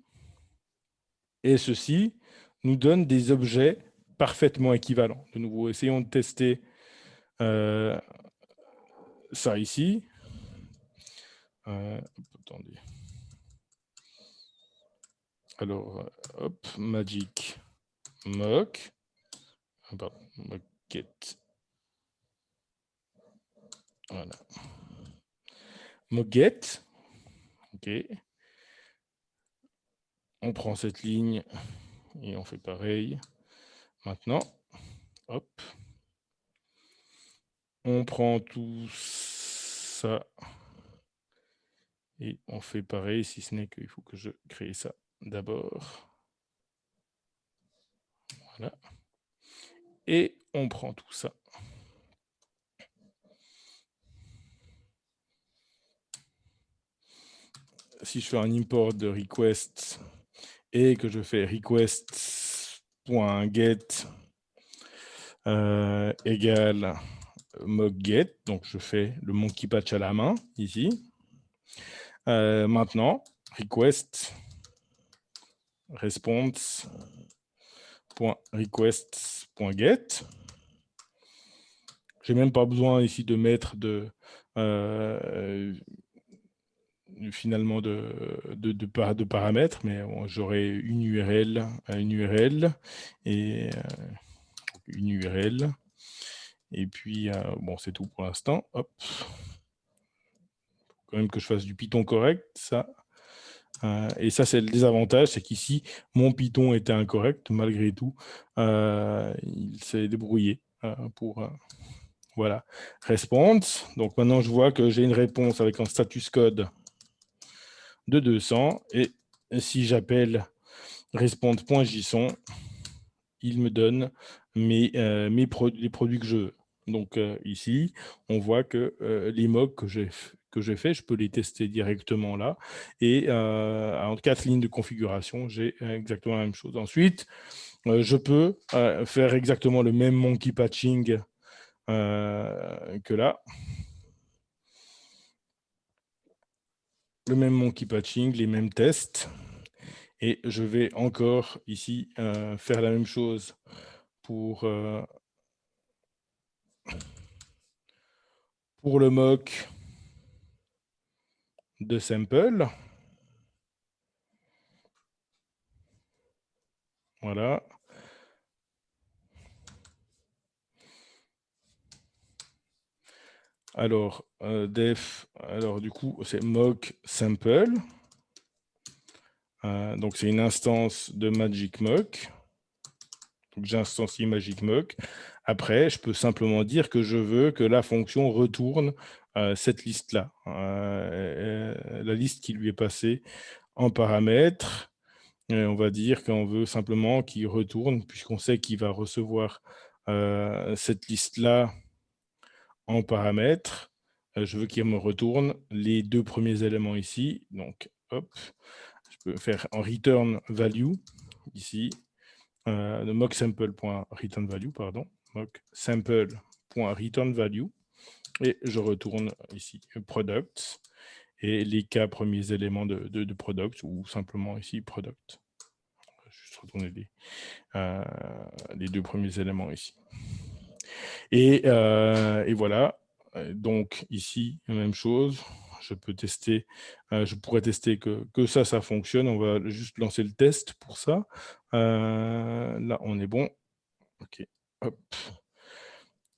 et ceci nous donnent des objets parfaitement équivalents. De nouveau, essayons de tester ça ici. Attendez. Alors, hop, magic mock. Pardon, mock-get. Voilà. Mock-get. OK. On prend cette ligne et on fait pareil. Maintenant, hop. On prend tout ça et on fait pareil, si ce n'est qu'il faut que je crée ça d'abord. Voilà. Et on prend tout ça. Si je fais un import de request et que je fais request.get égale mock-get, donc je fais le monkey patch à la main ici. Maintenant, request response.request.get. J'ai même pas besoin ici de mettre finalement de paramètres, mais bon, j'aurai une URL et une URL. Et puis, bon, c'est tout pour l'instant. Hop. Faut quand même que je fasse du Python correct, ça. Et ça, c'est le désavantage, c'est qu'ici, mon Python était incorrect, malgré tout. Il s'est débrouillé pour... voilà. Response. Donc maintenant, je vois que j'ai une réponse avec un status code de 200. Et si j'appelle response.json, il me donne les produits que je veux. Donc ici, on voit que les mocks que j'ai fait, je peux les tester directement là. Et en 4 lignes de configuration, j'ai exactement la même chose. Ensuite, je peux faire exactement le même monkey patching que là. Le même monkey patching, les mêmes tests. Et je vais encore ici faire la même chose pour le mock de sample. Voilà. Alors, def, alors du coup, c'est mock sample. Donc, c'est une instance de Magic Mock. Donc, j'instancie Magic Mock. Après, je peux simplement dire que je veux que la fonction retourne cette liste-là, la liste qui lui est passée en paramètres. Et on va dire qu'on veut simplement qu'il retourne, puisqu'on sait qu'il va recevoir cette liste-là en paramètres. Je veux qu'il me retourne les 2 premiers éléments ici. Donc, hop, je peux faire en return value ici, de mocksample.returnValue, pardon, mocksample.returnValue, et je retourne ici product et les k premiers éléments de product, ou simplement ici product. Je vais juste retourner les 2 premiers éléments ici. Et voilà. Donc ici, la même chose. Je peux tester, je pourrais tester que ça fonctionne. On va juste lancer le test pour ça. Là, on est bon. OK. Hop.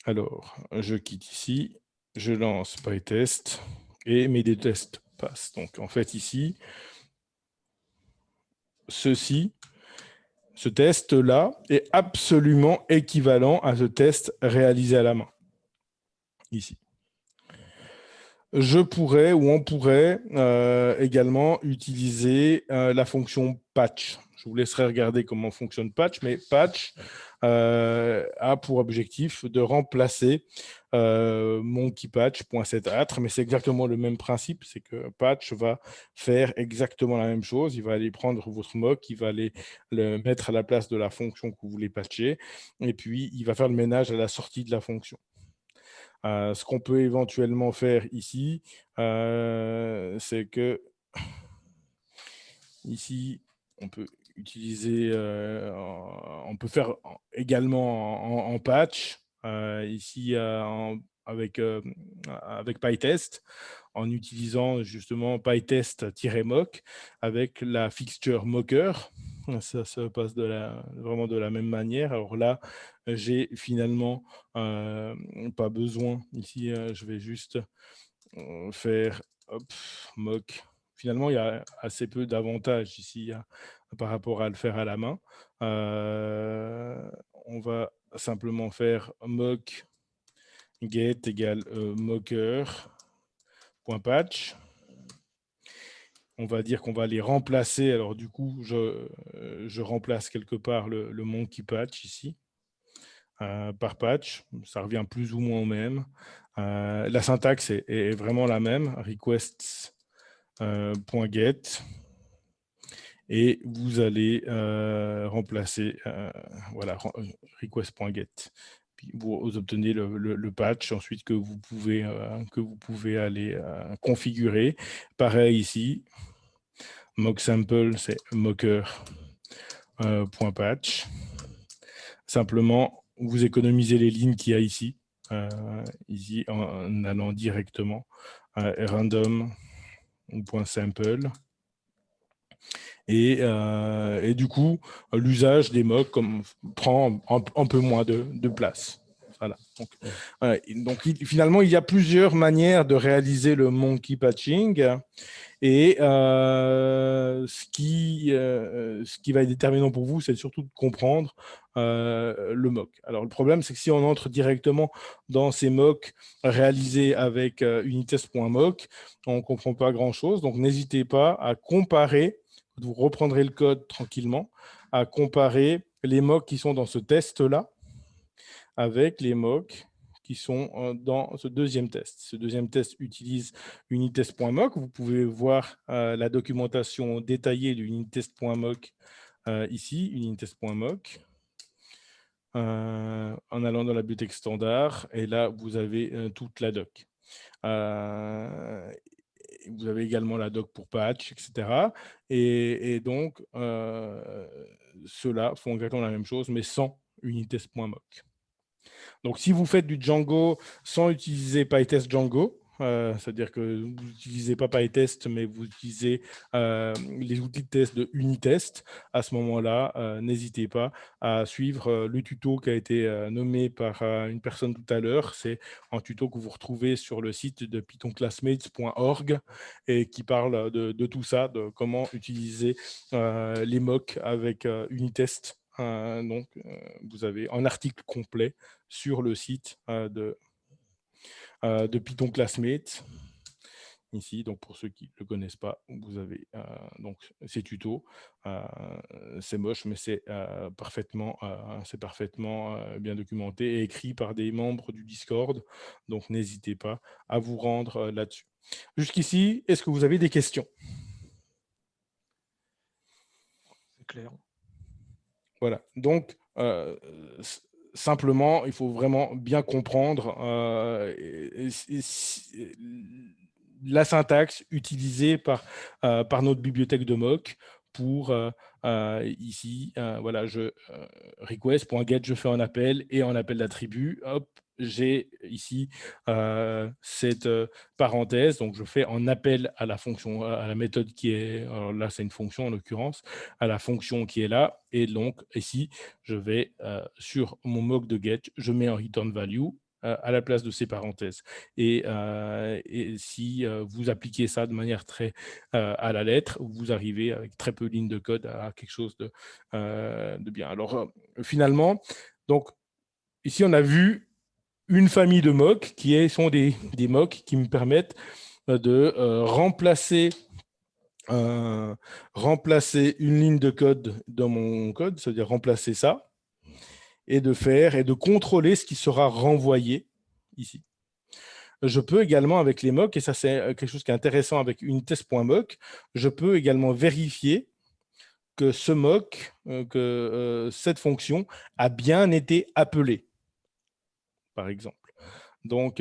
Alors, je quitte ici. Je lance PyTest et mes deux tests passent. Donc, en fait, ici, ce test-là est absolument équivalent à ce test réalisé à la main. Ici. Je pourrais ou on pourrait également utiliser la fonction patch. Je vous laisserai regarder comment fonctionne patch, mais patch a pour objectif de remplacer monkeyPatch.setAtre, mais c'est exactement le même principe, c'est que patch va faire exactement la même chose. Il va aller prendre votre mock, il va aller le mettre à la place de la fonction que vous voulez patcher, et puis il va faire le ménage à la sortie de la fonction. Ce qu'on peut éventuellement faire ici, c'est que ici, on peut utiliser, on peut faire également en patch, ici avec PyTest, en utilisant justement PyTest-mock avec la fixture mocker. Ça se passe vraiment de la même manière. Alors là, j'ai finalement pas besoin. Ici, je vais juste faire mock. Finalement, il y a assez peu d'avantages ici par rapport à le faire à la main. On va simplement faire mock get égale mocker.patch. On va dire qu'on va les remplacer. Alors du coup, je remplace quelque part le monkey patch ici par patch. Ça revient plus ou moins au même. La syntaxe est vraiment la même. Requests.get. Et vous allez remplacer voilà, request.get. Puis vous obtenez le patch ensuite que vous pouvez aller configurer. Pareil ici, mocksample, c'est mocker.patch. Simplement, vous économisez les lignes qu'il y a ici, ici en allant directement à random.sample. Et du coup, l'usage des mocks prend un peu moins de place. Voilà. Donc, finalement, il y a plusieurs manières de réaliser le monkey patching. Et ce qui va être déterminant pour vous, c'est surtout de comprendre le mock. Alors, le problème, c'est que si on entre directement dans ces mocks réalisés avec unitest.mock, on ne comprend pas grand-chose. Donc, n'hésitez pas à comparer. Vous reprendrez le code tranquillement, à comparer les mocks qui sont dans ce test-là avec les mocks qui sont dans ce deuxième test. Ce deuxième test utilise unitest.mock. Vous pouvez voir la documentation détaillée du unitest.mock ici, unitest.mock. En allant dans la bibliothèque standard, et là, vous avez toute la doc. Vous avez également la doc pour patch, etc. Et donc, ceux-là font exactement la même chose, mais sans unitest.mock. Donc, si vous faites du Django sans utiliser PyTest Django, c'est-à-dire que vous n'utilisez pas PyTest, mais vous utilisez les outils de test de Unitest, à ce moment-là, n'hésitez pas à suivre le tuto qui a été nommé par une personne tout à l'heure. C'est un tuto que vous retrouvez sur le site de pythonclassmates.org et qui parle de tout ça, de comment utiliser les mocks avec Unitest. Donc, vous avez un article complet sur le site de Python Classmates. Ici, donc pour ceux qui ne le connaissent pas, vous avez donc ces tutos. C'est moche, mais c'est parfaitement bien documenté et écrit par des membres du Discord. Donc, n'hésitez pas à vous rendre là-dessus. Jusqu'ici, est-ce que vous avez des questions? C'est clair. Voilà. Donc, simplement, il faut vraiment bien comprendre la syntaxe utilisée par notre bibliothèque de mock pour ici, voilà, request.get, je fais un appel et un appel d'attribut. Hop, j'ai ici cette parenthèse, donc je fais un appel à la fonction, à la méthode qui est, alors là c'est une fonction en l'occurrence, à la fonction qui est là, et donc ici je vais sur mon mock de get, je mets un return value à la place de ces parenthèses. Et si vous appliquez ça de manière très à la lettre, vous arrivez avec très peu de lignes de code à quelque chose de bien. Alors finalement, donc ici on a vu une famille de mocks qui sont des mocks qui me permettent de remplacer une ligne de code dans mon code, c'est-à-dire remplacer ça, et de contrôler ce qui sera renvoyé ici. Je peux également, avec les mocks, et ça c'est quelque chose qui est intéressant avec unitest.mock, je peux également vérifier que ce mock, que cette fonction a bien été appelée, par exemple. Donc,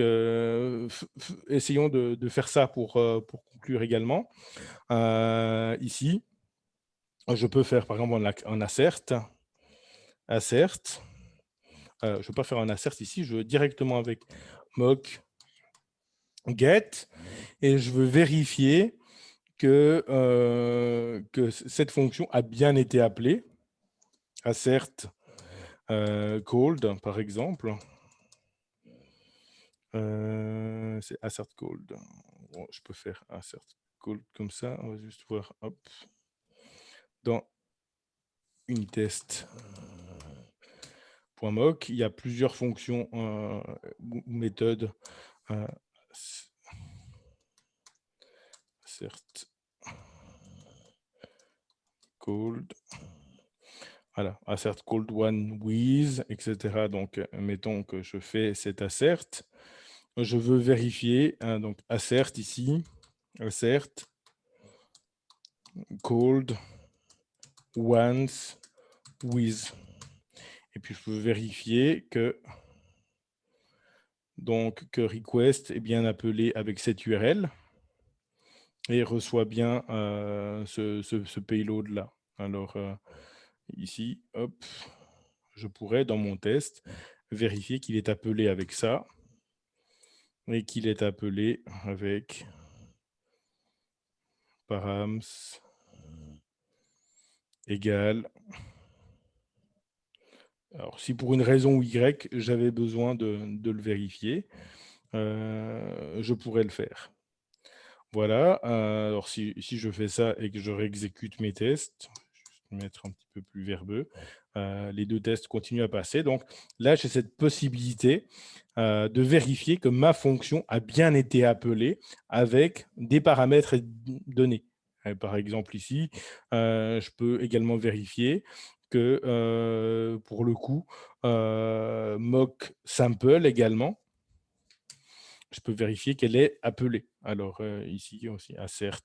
essayons de faire ça pour conclure également. Ici, je peux faire par exemple un assert. Je ne veux pas faire un assert ici, je veux directement avec mock get et je veux vérifier que cette fonction a bien été appelée. Assert called, par exemple. C'est assert called. Bon, je peux faire assert called comme ça. On va juste voir. Hop. Dans unitest.mock, il y a plusieurs fonctions ou méthodes. Assert called. Voilà, assert called one with, etc. Donc, mettons que je fais cet assert. Je veux vérifier, hein, donc assert ici, assert called once with. Et puis, je veux vérifier que, request est bien appelé avec cette URL et reçoit bien ce payload-là. Alors, ici, hop, je pourrais, dans mon test, vérifier qu'il est appelé avec ça et qu'il est appelé avec params égale. Alors, si pour une raison ou Y, j'avais besoin de le vérifier, je pourrais le faire. Voilà. Alors, si je fais ça et que je réexécute mes tests, je vais mettre un petit peu plus verbeux, les deux tests continuent à passer. Donc, là, j'ai cette possibilité de vérifier que ma fonction a bien été appelée avec des paramètres donnés. Par exemple, ici, je peux également vérifier que, pour le coup, mock sample également, je peux vérifier qu'elle est appelée. Alors ici aussi, assert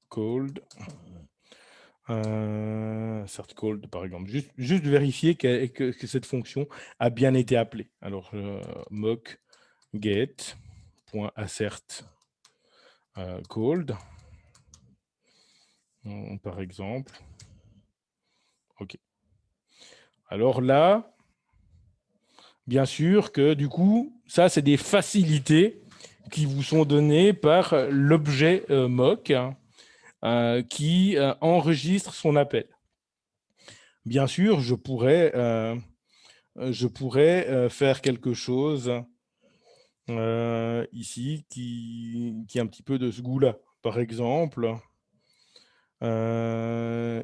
called. Assert called, par exemple. Juste vérifier que cette fonction a bien été appelée. Alors, mock get.assert called, par exemple. OK. Alors là, bien sûr que du coup, ça, c'est des facilités qui vous sont données par l'objet mock qui enregistre son appel. Bien sûr, je pourrais faire quelque chose ici qui est un petit peu de ce goût-là. Par exemple,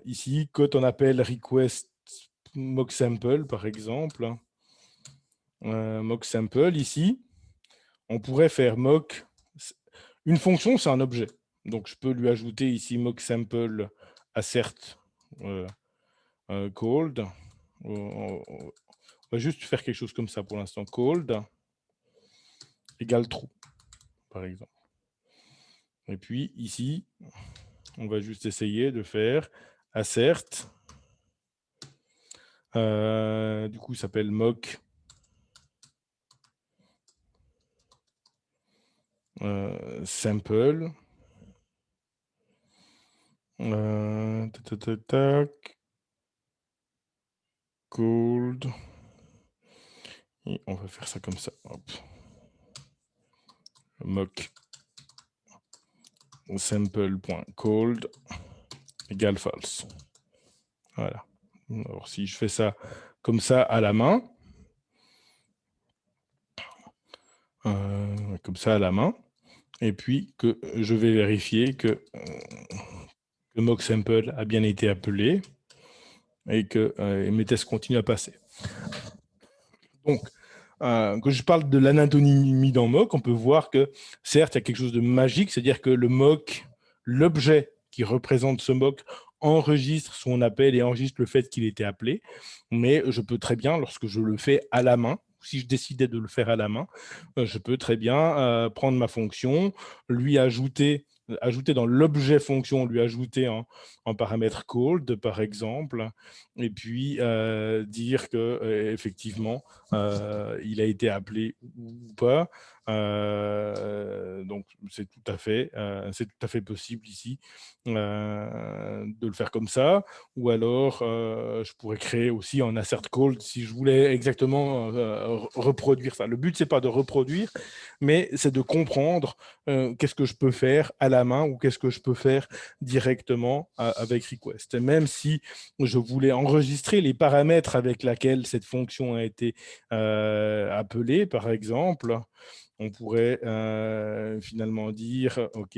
ici, quand on appelle request mock sample, par exemple, mock sample, ici, on pourrait faire mock. Une fonction, c'est un objet. Donc, je peux lui ajouter ici mock sample assert called. On va juste faire quelque chose comme ça pour l'instant. Called égale true, par exemple. Et puis, ici, on va juste essayer de faire assert. Du coup, il s'appelle mock sample. Called. Et on va faire ça comme ça. Hop. Mock sample.called égale false. Voilà. Alors, si je fais ça comme ça à la main, comme ça à la main, et puis que je vais vérifier que le mock sample a bien été appelé et que mes tests continuent à passer. Donc, quand je parle de l'anatomie dans mock, on peut voir que certes, il y a quelque chose de magique, c'est-à-dire que le mock, l'objet qui représente ce mock, enregistre son appel et enregistre le fait qu'il était appelé, mais je peux très bien, lorsque je le fais à la main, si je décidais de le faire à la main, je peux très bien prendre ma fonction, lui ajouter dans l'objet fonction, lui ajouter en paramètre called, par exemple, et puis dire que effectivement, il a été appelé ou pas. Donc, c'est tout à fait possible ici de le faire comme ça. Ou alors, je pourrais créer aussi un assert called si je voulais exactement reproduire ça. Le but, c'est pas de reproduire, mais c'est de comprendre qu'est-ce que je peux faire à la main ou qu'est-ce que je peux faire directement avec request. Et même si je voulais enregistrer les paramètres avec lesquels cette fonction a été appelée, par exemple, on pourrait finalement dire, OK,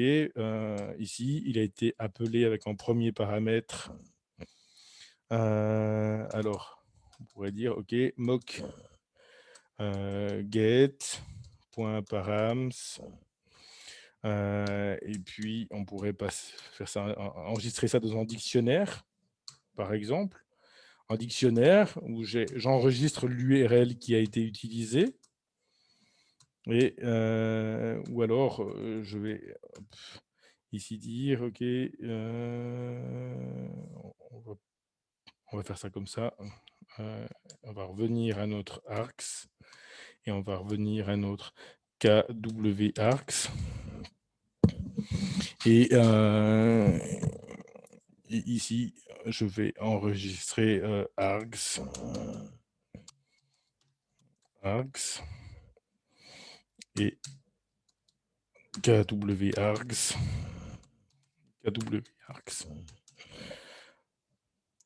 ici, il a été appelé avec un premier paramètre. Alors, on pourrait dire, OK, mock get.params. Et puis, on pourrait faire ça, enregistrer ça dans un dictionnaire, par exemple. Un dictionnaire où j'enregistre l'URL qui a été utilisé. Et, ou alors, je vais ici dire, OK, on va faire ça comme ça. On va revenir à notre args et on va revenir à notre KW-args. Et ici, je vais enregistrer args. Et KW-args.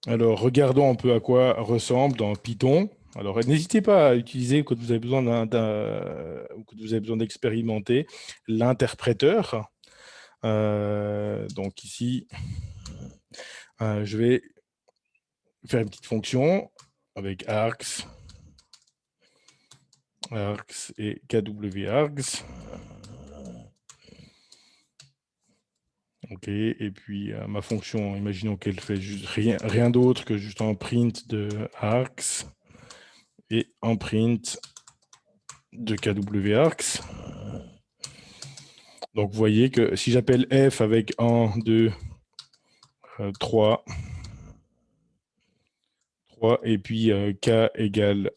Alors, regardons un peu à quoi ressemble dans Python. Alors, n'hésitez pas à utiliser, quand vous avez besoin d'expérimenter, l'interpréteur. Donc ici, je vais faire une petite fonction avec args et KW-args. OK, et puis ma fonction, imaginons qu'elle fait juste rien d'autre que juste un print de args et un print de KWArgs. Donc, vous voyez que si j'appelle F avec 1, 2, 3, et puis K égale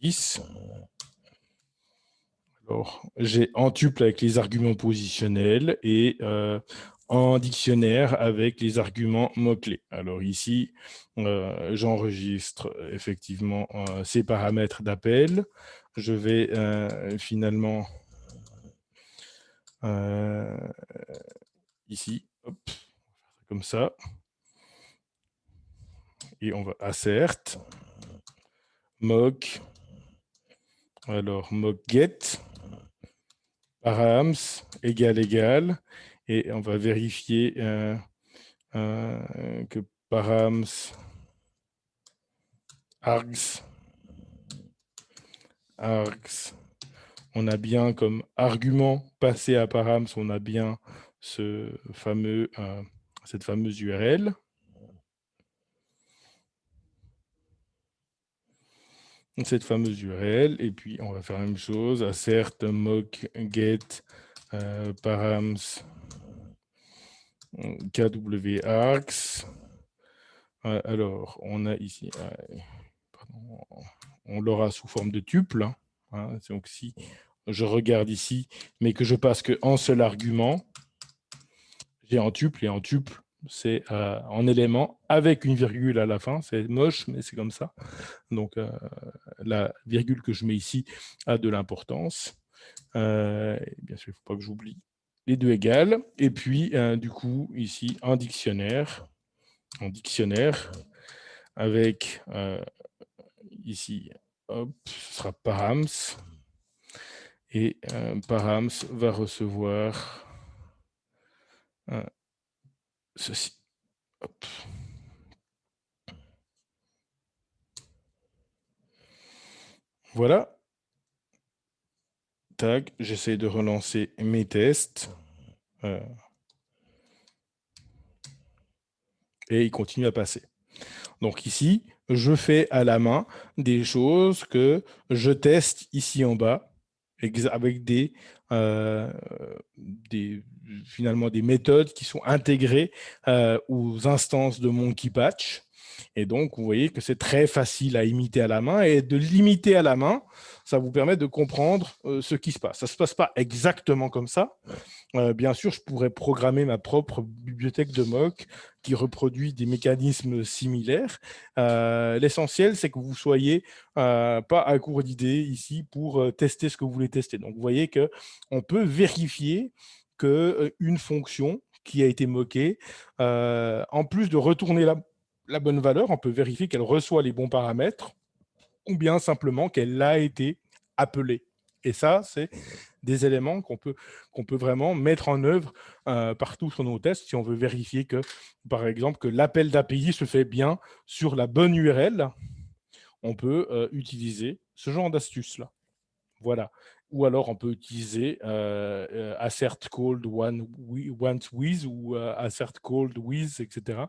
10. Alors, j'ai en tuple avec les arguments positionnels et en dictionnaire avec les arguments mots-clés. Alors ici, j'enregistre effectivement ces paramètres d'appel. Je vais finalement ici, hop, comme ça. Et on va assert, mock, alors mock get, params égal, et on va vérifier que params args, on a bien comme argument passé à params, on a bien cette fameuse URL. Cette fameuse URL, et puis on va faire la même chose, assert mock get params KWArgs. Alors, on a ici, on l'aura sous forme de tuple. Hein, donc, si je regarde ici, mais que je passe qu'un seul argument, j'ai en tuple, et en tuple, c'est en élément avec une virgule à la fin. C'est moche, mais c'est comme ça. Donc, la virgule que je mets ici a de l'importance. Bien sûr, il ne faut pas que j'oublie les deux égales. Et puis, du coup, ici, un dictionnaire. Avec ici, hop, ce sera params. Et params va recevoir ceci. Hop. Voilà. Tac, j'essaie de relancer mes tests. Et il continue à passer. Donc ici, je fais à la main des choses que je teste ici en bas avec finalement des méthodes qui sont intégrées aux instances de MonkeyPatch. Et donc, vous voyez que c'est très facile à imiter à la main. Et de l'imiter à la main, ça vous permet de comprendre ce qui se passe. Ça ne se passe pas exactement comme ça. Bien sûr, je pourrais programmer ma propre bibliothèque de mock qui reproduit des mécanismes similaires. L'essentiel, c'est que vous ne soyez pas à court d'idées ici pour tester ce que vous voulez tester. Donc, vous voyez qu'on peut vérifier qu'une fonction qui a été moquée, en plus de retourner la bonne valeur, on peut vérifier qu'elle reçoit les bons paramètres ou bien simplement qu'elle a été appelée. Et ça, c'est des éléments qu'on peut vraiment mettre en œuvre partout sur nos tests si on veut vérifier que, par exemple, que l'appel d'API se fait bien sur la bonne URL. On peut utiliser ce genre d'astuce-là. Voilà. Ou alors, on peut utiliser assert called once with ou assert called with, etc.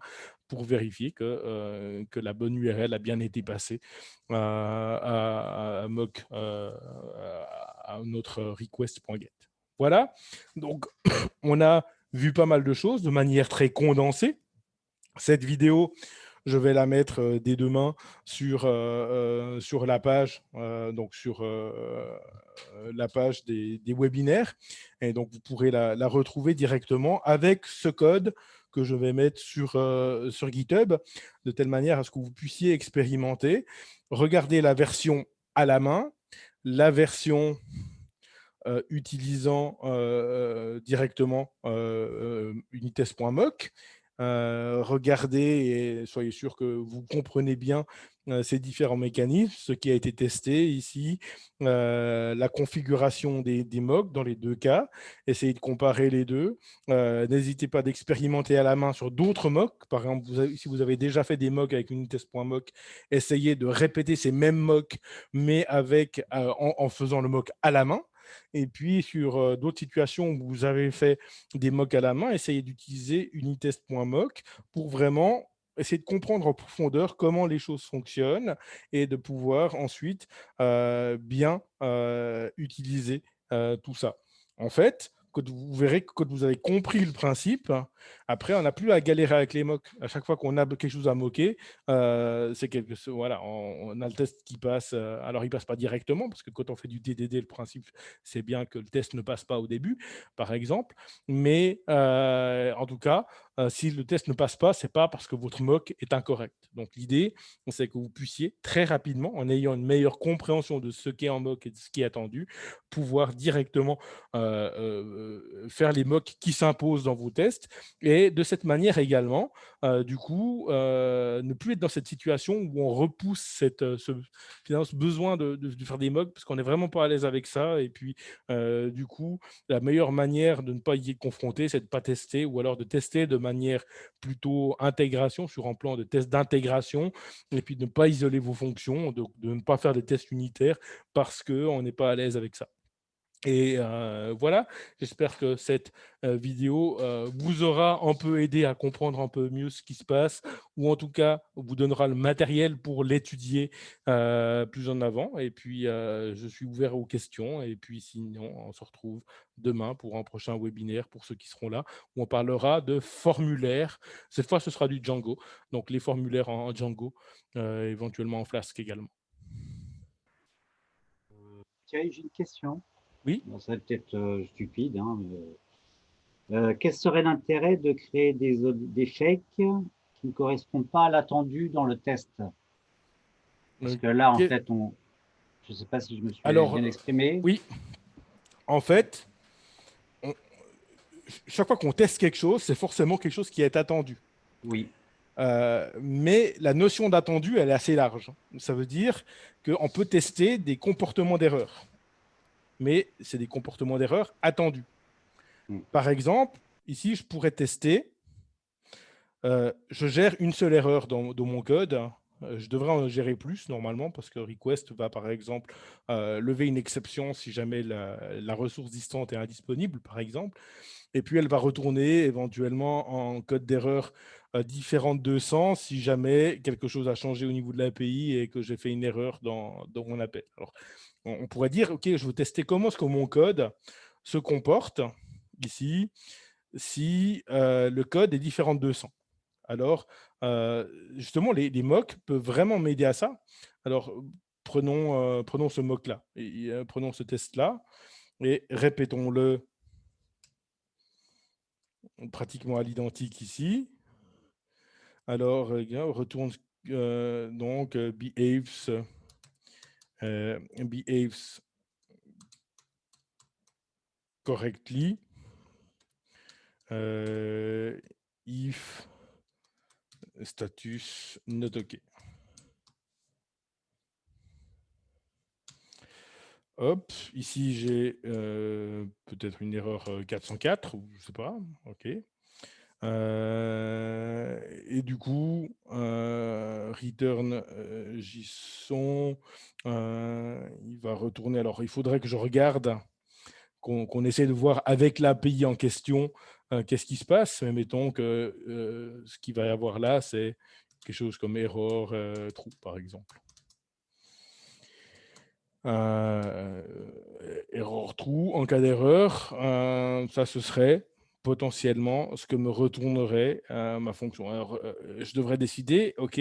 pour vérifier que la bonne URL a bien été passée à mock, à notre request.get. Voilà. Donc, on a vu pas mal de choses de manière très condensée. Cette vidéo, je vais la mettre dès demain sur la page, donc sur la page des webinaires. Et donc, vous pourrez la retrouver directement avec ce code que je vais mettre sur GitHub, de telle manière à ce que vous puissiez expérimenter, regarder la version à la main, la version utilisant directement unitest.mock. Regardez et soyez sûr que vous comprenez bien ces différents mécanismes, ce qui a été testé ici, la configuration des mocks dans les deux cas, essayez de comparer les deux. N'hésitez pas d'expérimenter à la main sur d'autres mocks. Par exemple, si vous avez déjà fait des mocks avec unitest.mock, essayez de répéter ces mêmes mocks, mais en faisant le mock à la main. Et puis, sur d'autres situations où vous avez fait des mocks à la main, essayez d'utiliser unitest.mock pour vraiment essayer de comprendre en profondeur comment les choses fonctionnent et de pouvoir ensuite bien utiliser tout ça. En fait, quand vous verrez que quand vous avez compris le principe, après, on n'a plus à galérer avec les mocks. À chaque fois qu'on a quelque chose à moquer, c'est quelque chose, voilà, on a le test qui passe. Alors, il passe pas directement parce que quand on fait du TDD, le principe, c'est bien que le test ne passe pas au début, par exemple. Mais en tout cas, si le test ne passe pas, c'est pas parce que votre mock est incorrect. Donc, l'idée, c'est que vous puissiez très rapidement, en ayant une meilleure compréhension de ce qui est en mock et de ce qui est attendu, pouvoir directement faire les mocks qui s'imposent dans vos tests et de cette manière également, du coup, ne plus être dans cette situation où on repousse finalement, ce besoin de faire des mocks parce qu'on n'est vraiment pas à l'aise avec ça et puis du coup, la meilleure manière de ne pas y être confronté, c'est de ne pas tester ou alors de tester de manière plutôt intégration sur un plan de test d'intégration et puis de ne pas isoler vos fonctions, de ne pas faire des tests unitaires parce qu'on n'est pas à l'aise avec ça. Et voilà, j'espère que cette vidéo vous aura un peu aidé à comprendre un peu mieux ce qui se passe, ou en tout cas vous donnera le matériel pour l'étudier plus en avant. Et puis, je suis ouvert aux questions. Et puis, sinon, on se retrouve demain pour un prochain webinaire, pour ceux qui seront là, où on parlera de formulaires. Cette fois, ce sera du Django, donc les formulaires en Django, éventuellement en Flask également. Thierry, j'ai une question. Oui. Ça serait peut-être stupide, hein, mais, quel serait l'intérêt de créer des fakes qui ne correspondent pas à l'attendu dans le test? Parce que là, en Ok. fait, je ne sais pas si je me suis Alors, bien exprimé. oui, en fait, chaque fois qu'on teste quelque chose, c'est forcément quelque chose qui est attendu. Oui. Mais la notion d'attendu, elle est assez large. Ça veut dire qu'on peut tester des comportements d'erreur, mais c'est des comportements d'erreur attendus. Par exemple, ici, je pourrais tester, je gère une seule erreur dans mon code. Je devrais en gérer plus normalement parce que request va par exemple lever une exception si jamais la ressource distante est indisponible, par exemple. Et puis, elle va retourner éventuellement en code d'erreur différente de 100 si jamais quelque chose a changé au niveau de l'API et que j'ai fait une erreur dans mon appel. Alors, on pourrait dire, OK, je veux tester comment est-ce que mon code se comporte ici si le code est différent de 200. Alors, justement, les mocks peuvent vraiment m'aider à ça. Alors, prenons ce mock-là, prenons ce test-là et répétons-le pratiquement à l'identique ici. Alors, on retourne donc behaves correctly if status not OK. Hop, ici j'ai peut-être une erreur 404, ou je ne sais pas, OK. Et du coup, return JSON, il va retourner. Alors, il faudrait que je regarde, qu'on essaie de voir avec l'API en question qu'est-ce qui se passe. Mais mettons que ce qu'il va y avoir là, c'est quelque chose comme error true, par exemple. Error true, en cas d'erreur, ça ce serait potentiellement ce que me retournerait ma fonction. Alors, je devrais décider, OK,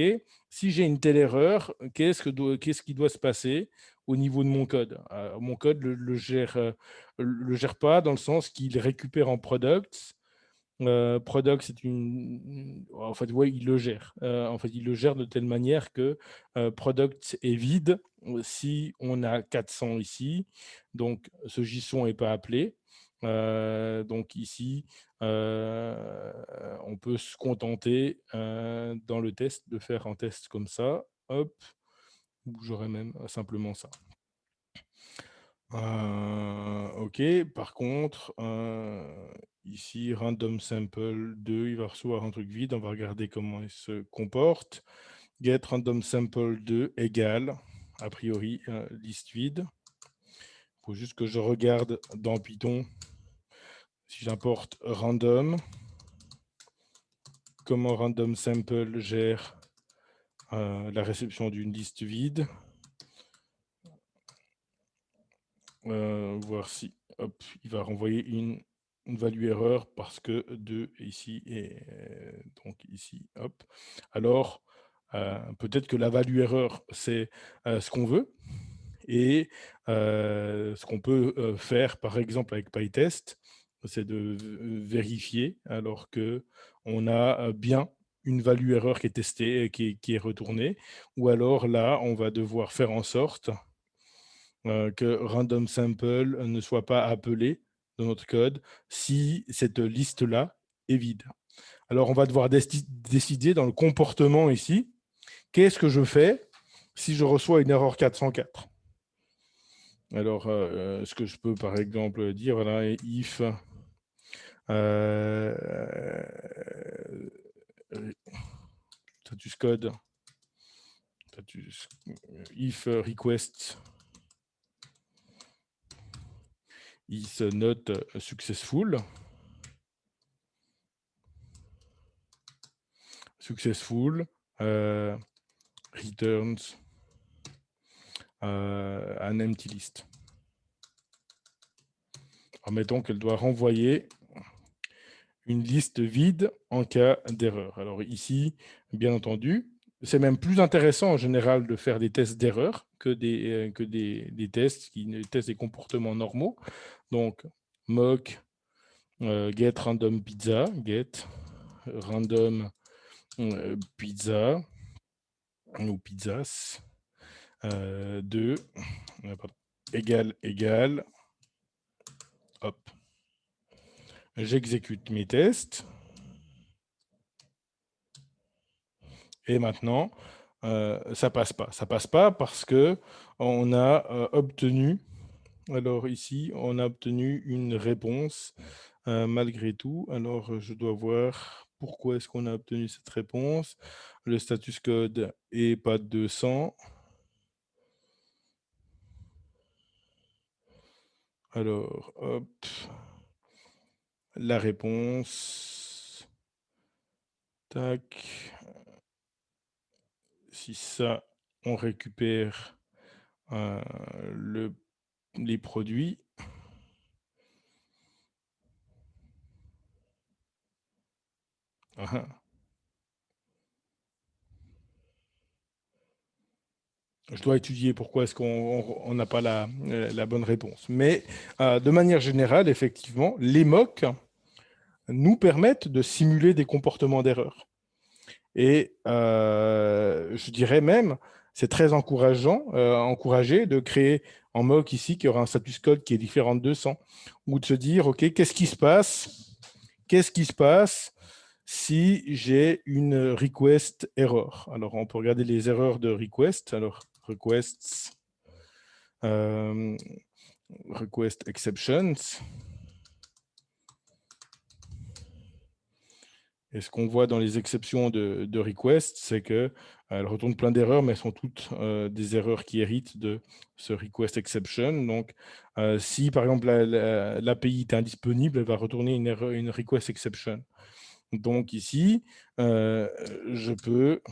si j'ai une telle erreur, qu'est-ce qui doit se passer au niveau de mon code? Mon code le gère pas dans le sens qu'il récupère en product. Product, c'est en fait, ouais, il le gère. En fait, il le gère de telle manière que product est vide si on a 400 ici. Donc, ce JSON n'est pas appelé. Donc, ici, on peut se contenter dans le test de faire un test comme ça. Hop, ou j'aurais même simplement ça. OK. Par contre, ici, random sample 2, il va recevoir un truc vide. On va regarder comment il se comporte. Get random sample 2 égale, a priori, liste vide. Il faut juste que je regarde dans Python si j'importe random. comment random sample gère la réception d'une liste vide. Voir si il va renvoyer une value erreur parce que 2 ici et donc ici. Alors, peut-être que la value erreur, c'est ce qu'on veut. Et ce qu'on peut faire, par exemple, avec PyTest, c'est de vérifier alors qu'on a bien une value erreur qui est testée, qui est retournée. Ou alors là, on va devoir faire en sorte que random sample ne soit pas appelé dans notre code si cette liste-là est vide. Alors, on va devoir décider dans le comportement ici, qu'est-ce que je fais si je reçois une erreur 404 ? Alors, ce que je peux, par exemple, dire, voilà, if status code, if request is not successful, returns an empty list. Admettons qu'elle doit renvoyer une liste vide en cas d'erreur. Alors ici, bien entendu, c'est même plus intéressant en général de faire des tests d'erreur que des tests qui testent des comportements normaux. Donc, mock get random pizza, get random pizza ou pizzas 2 égale hop. J'exécute mes tests. Et maintenant, ça passe pas. Ça passe pas parce que on a obtenu, alors ici, on a obtenu une réponse malgré tout. Alors, je dois voir pourquoi est-ce qu'on a obtenu cette réponse. Le status code est pas 200. Alors, hop, la réponse. Tac. Si ça, on récupère les produits. Je dois étudier pourquoi est-ce qu'on n'a pas la bonne réponse. Mais de manière générale, effectivement, les mocks nous permettent de simuler des comportements d'erreur. Et je dirais même, c'est très encouragé de créer en mock ici qui aura un status code qui est différent de 200, ou de se dire, OK, qu'est-ce qui se passe si j'ai une request error? Alors, on peut regarder les erreurs de request. Alors, requests, request exceptions. Et ce qu'on voit dans les exceptions de request, c'est qu'elles retournent plein d'erreurs, mais elles sont toutes des erreurs qui héritent de ce request exception. Donc, si par exemple l'API est indisponible, elle va retourner une request exception. Donc ici, je peux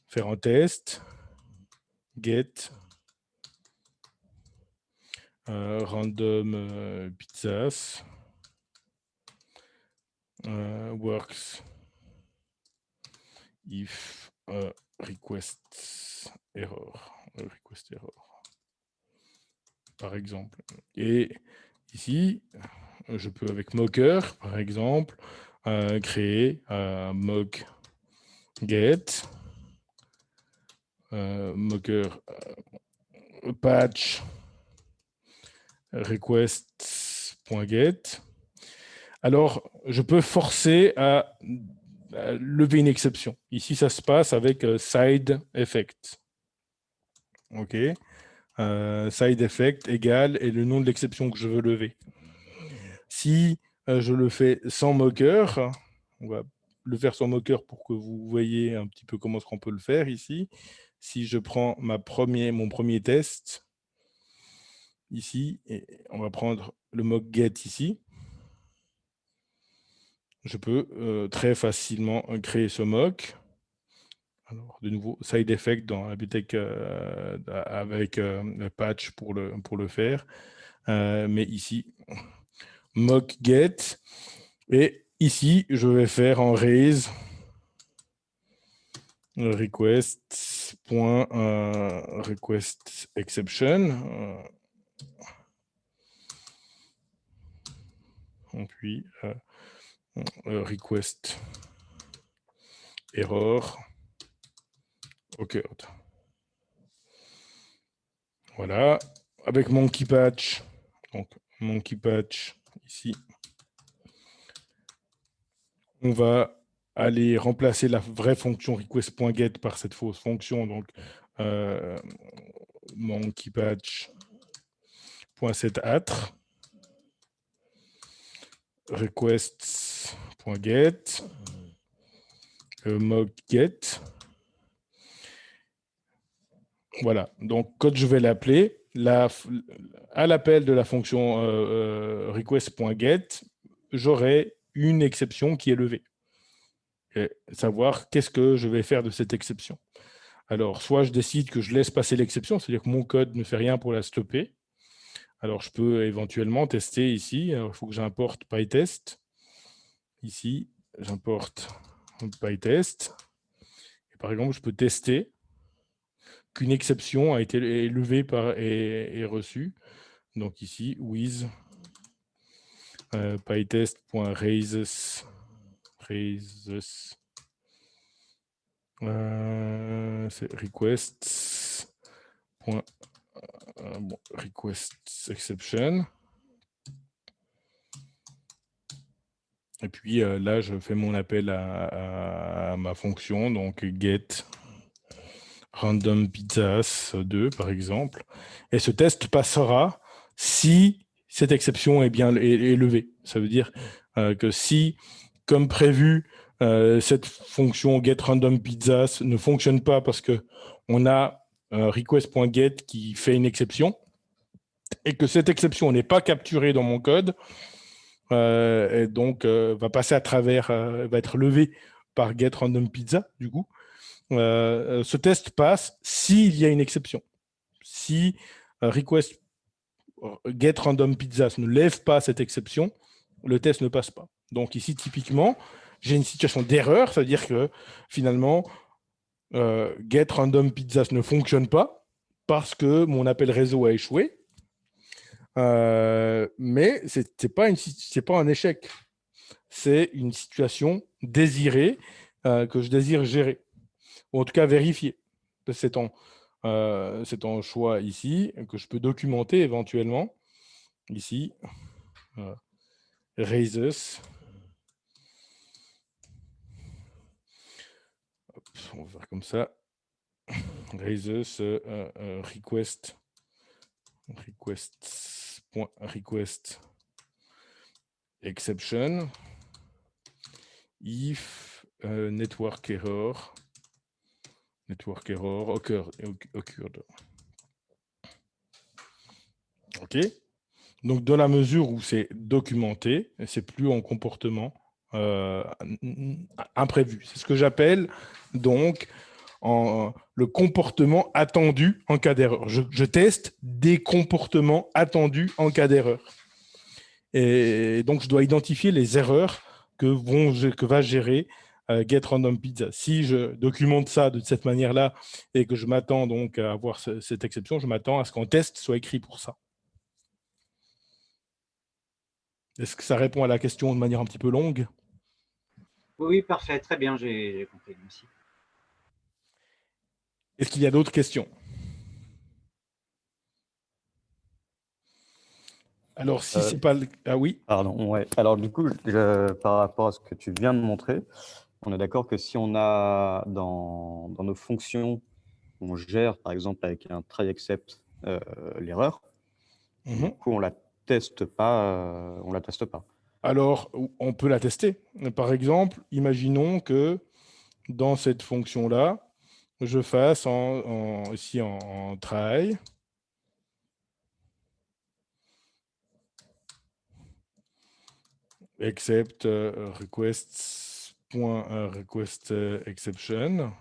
faire un test, get random pizzas works if request error, par exemple. Et ici, je peux avec mocker, par exemple, créer mock get mocker patch request.get. Alors, je peux forcer à lever une exception. Ici, ça se passe avec side effect. OK. Side effect égale et le nom de l'exception que je veux lever. Si je le fais sans mocker, on va le faire sans mocker pour que vous voyez un petit peu comment est-ce qu'on peut le faire ici. Si je prends mon premier test, ici, et on va prendre le mock get ici. je peux très facilement créer ce mock. Alors, de nouveau, side effect dans la bibliothèque avec le patch pour le faire. Mais ici, mock get. Et ici, je vais faire en raise request request exception. Et puis request error occurred. Voilà, avec monkey patch. Donc monkey patch ici. On va aller remplacer la vraie fonction request.get par cette fausse fonction. Donc monkey patch.setAtr requests.get mock get. Voilà, donc quand je vais l'appeler, à l'appel de la fonction request.get, j'aurai une exception qui est levée. Et savoir qu'est-ce que je vais faire de cette exception. Alors, soit je décide que je laisse passer l'exception, c'est-à-dire que mon code ne fait rien pour la stopper. Alors, je peux éventuellement tester ici. Alors, il faut que j'importe PyTest. Ici, j'importe PyTest. Et par exemple, je peux tester qu'une exception a été levée et reçue. Donc ici, with pytest.raises c'est requests. Request exception. Et puis là, je fais mon appel à ma fonction, donc get random pizzas 2 par exemple. Et ce test passera si cette exception est bien est levée. Ça veut dire que si, comme prévu, cette fonction get random pizzas ne fonctionne pas parce que on a request.get qui fait une exception et que cette exception n'est pas capturée dans mon code, et donc va passer à travers, va être levée par get random pizza du coup. Ce test passe s'il y a une exception. Si request get random pizzas ne lève pas cette exception, le test ne passe pas. Donc ici, typiquement, j'ai une situation d'erreur, c'est-à-dire que finalement, get random pizzas ne fonctionne pas parce que mon appel réseau a échoué. Mais ce n'est pas un échec. C'est une situation désirée que je désire gérer, ou en tout cas vérifier. C'est en choix ici, que je peux documenter éventuellement. Ici, raises. Hop, on va faire comme ça. Raises request exception if network error occurred. OK. Donc, dans la mesure où c'est documenté, c'est plus en comportement imprévu. C'est ce que j'appelle donc le comportement attendu en cas d'erreur. Je teste des comportements attendus en cas d'erreur. Et donc, je dois identifier les erreurs que va gérer GetRandomPizza. Si je documente ça de cette manière-là et que je m'attends donc à avoir cette exception, je m'attends à ce qu'en test soit écrit pour ça. Est-ce que ça répond à la question de manière un petit peu longue? Oui, parfait, très bien, j'ai compris. Merci. Est-ce qu'il y a d'autres questions? Alors, si c'est pas le... Ah oui? Pardon, ouais. Alors, du coup, par rapport à ce que tu viens de montrer, on est d'accord que si on a dans nos fonctions, on gère, par exemple, avec un try except l'erreur, du coup, on la teste pas. Alors, on peut la tester. Par exemple, imaginons que dans cette fonction-là, je fasse ici en try. except request exception.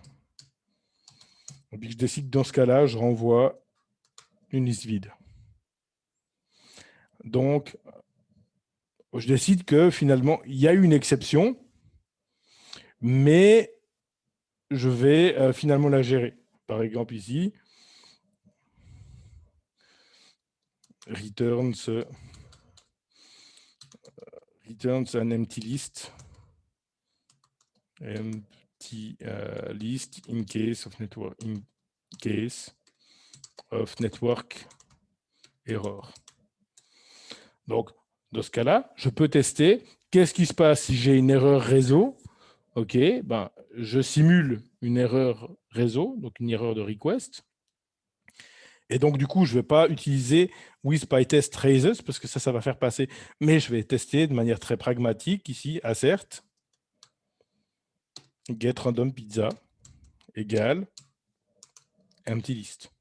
Et puis je décide dans ce cas-là, je renvoie une liste vide. Donc, je décide que finalement, il y a une exception, mais je vais finalement la gérer. Par exemple, ici, returns an empty list. Empty list in case of network error. Donc, dans ce cas-là, je peux tester qu'est-ce qui se passe si j'ai une erreur réseau. OK, ben, je simule une erreur réseau, donc une erreur de request. Et donc, du coup, je ne vais pas utiliser with PyTest traces parce que ça va faire passer. Mais je vais tester de manière très pragmatique ici, assert get random pizza égale empty list.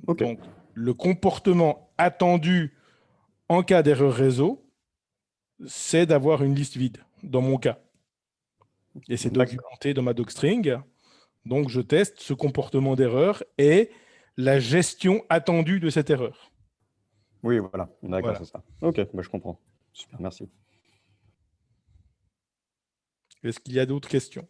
OK. Donc, le comportement attendu en cas d'erreur réseau, c'est d'avoir une liste vide, dans mon cas. Et c'est documenté dans ma docstring. Donc, je teste ce comportement d'erreur et la gestion attendue de cette erreur. Oui, voilà. D'accord, Voilà. c'est ça. OK, bah, je comprends. Super, merci. Est-ce qu'il y a d'autres questions?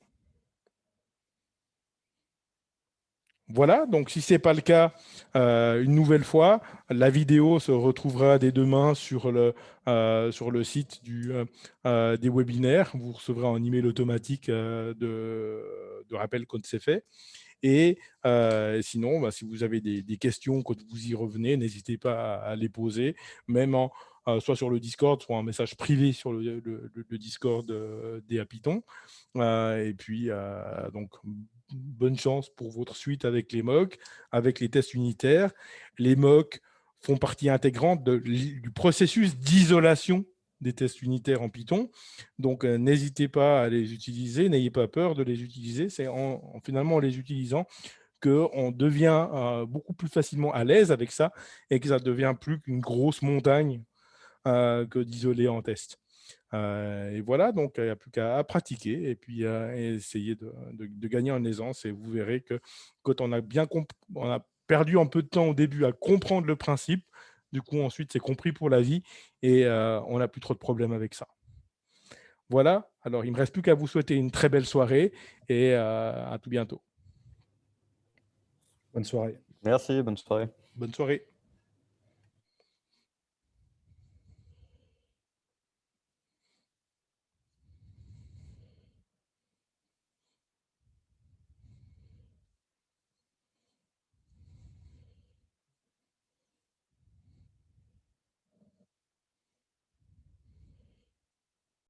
Voilà, donc si ce n'est pas le cas, une nouvelle fois, la vidéo se retrouvera dès demain sur le site des webinaires. Vous recevrez un email automatique de rappel quand c'est fait. Et sinon, bah, si vous avez des questions quand vous y revenez, n'hésitez pas à les poser, même soit sur le Discord, soit un message privé sur le Discord des Python. Et puis, donc, bonne chance pour votre suite avec les mocks, avec les tests unitaires. Les mocks font partie intégrante du processus d'isolation des tests unitaires en Python. Donc, n'hésitez pas à les utiliser, n'ayez pas peur de les utiliser. C'est finalement en les utilisant qu'on devient beaucoup plus facilement à l'aise avec ça et que ça ne devient plus qu'une grosse montagne que d'isoler en test. Et voilà, donc il n'y a plus qu'à pratiquer et puis essayer de gagner en aisance. Et vous verrez que quand on a perdu un peu de temps au début à comprendre le principe, du coup ensuite c'est compris pour la vie et on n'a plus trop de problèmes avec ça. Voilà, alors il ne me reste plus qu'à vous souhaiter une très belle soirée et à tout bientôt. Bonne soirée. Merci, bonne soirée. Bonne soirée.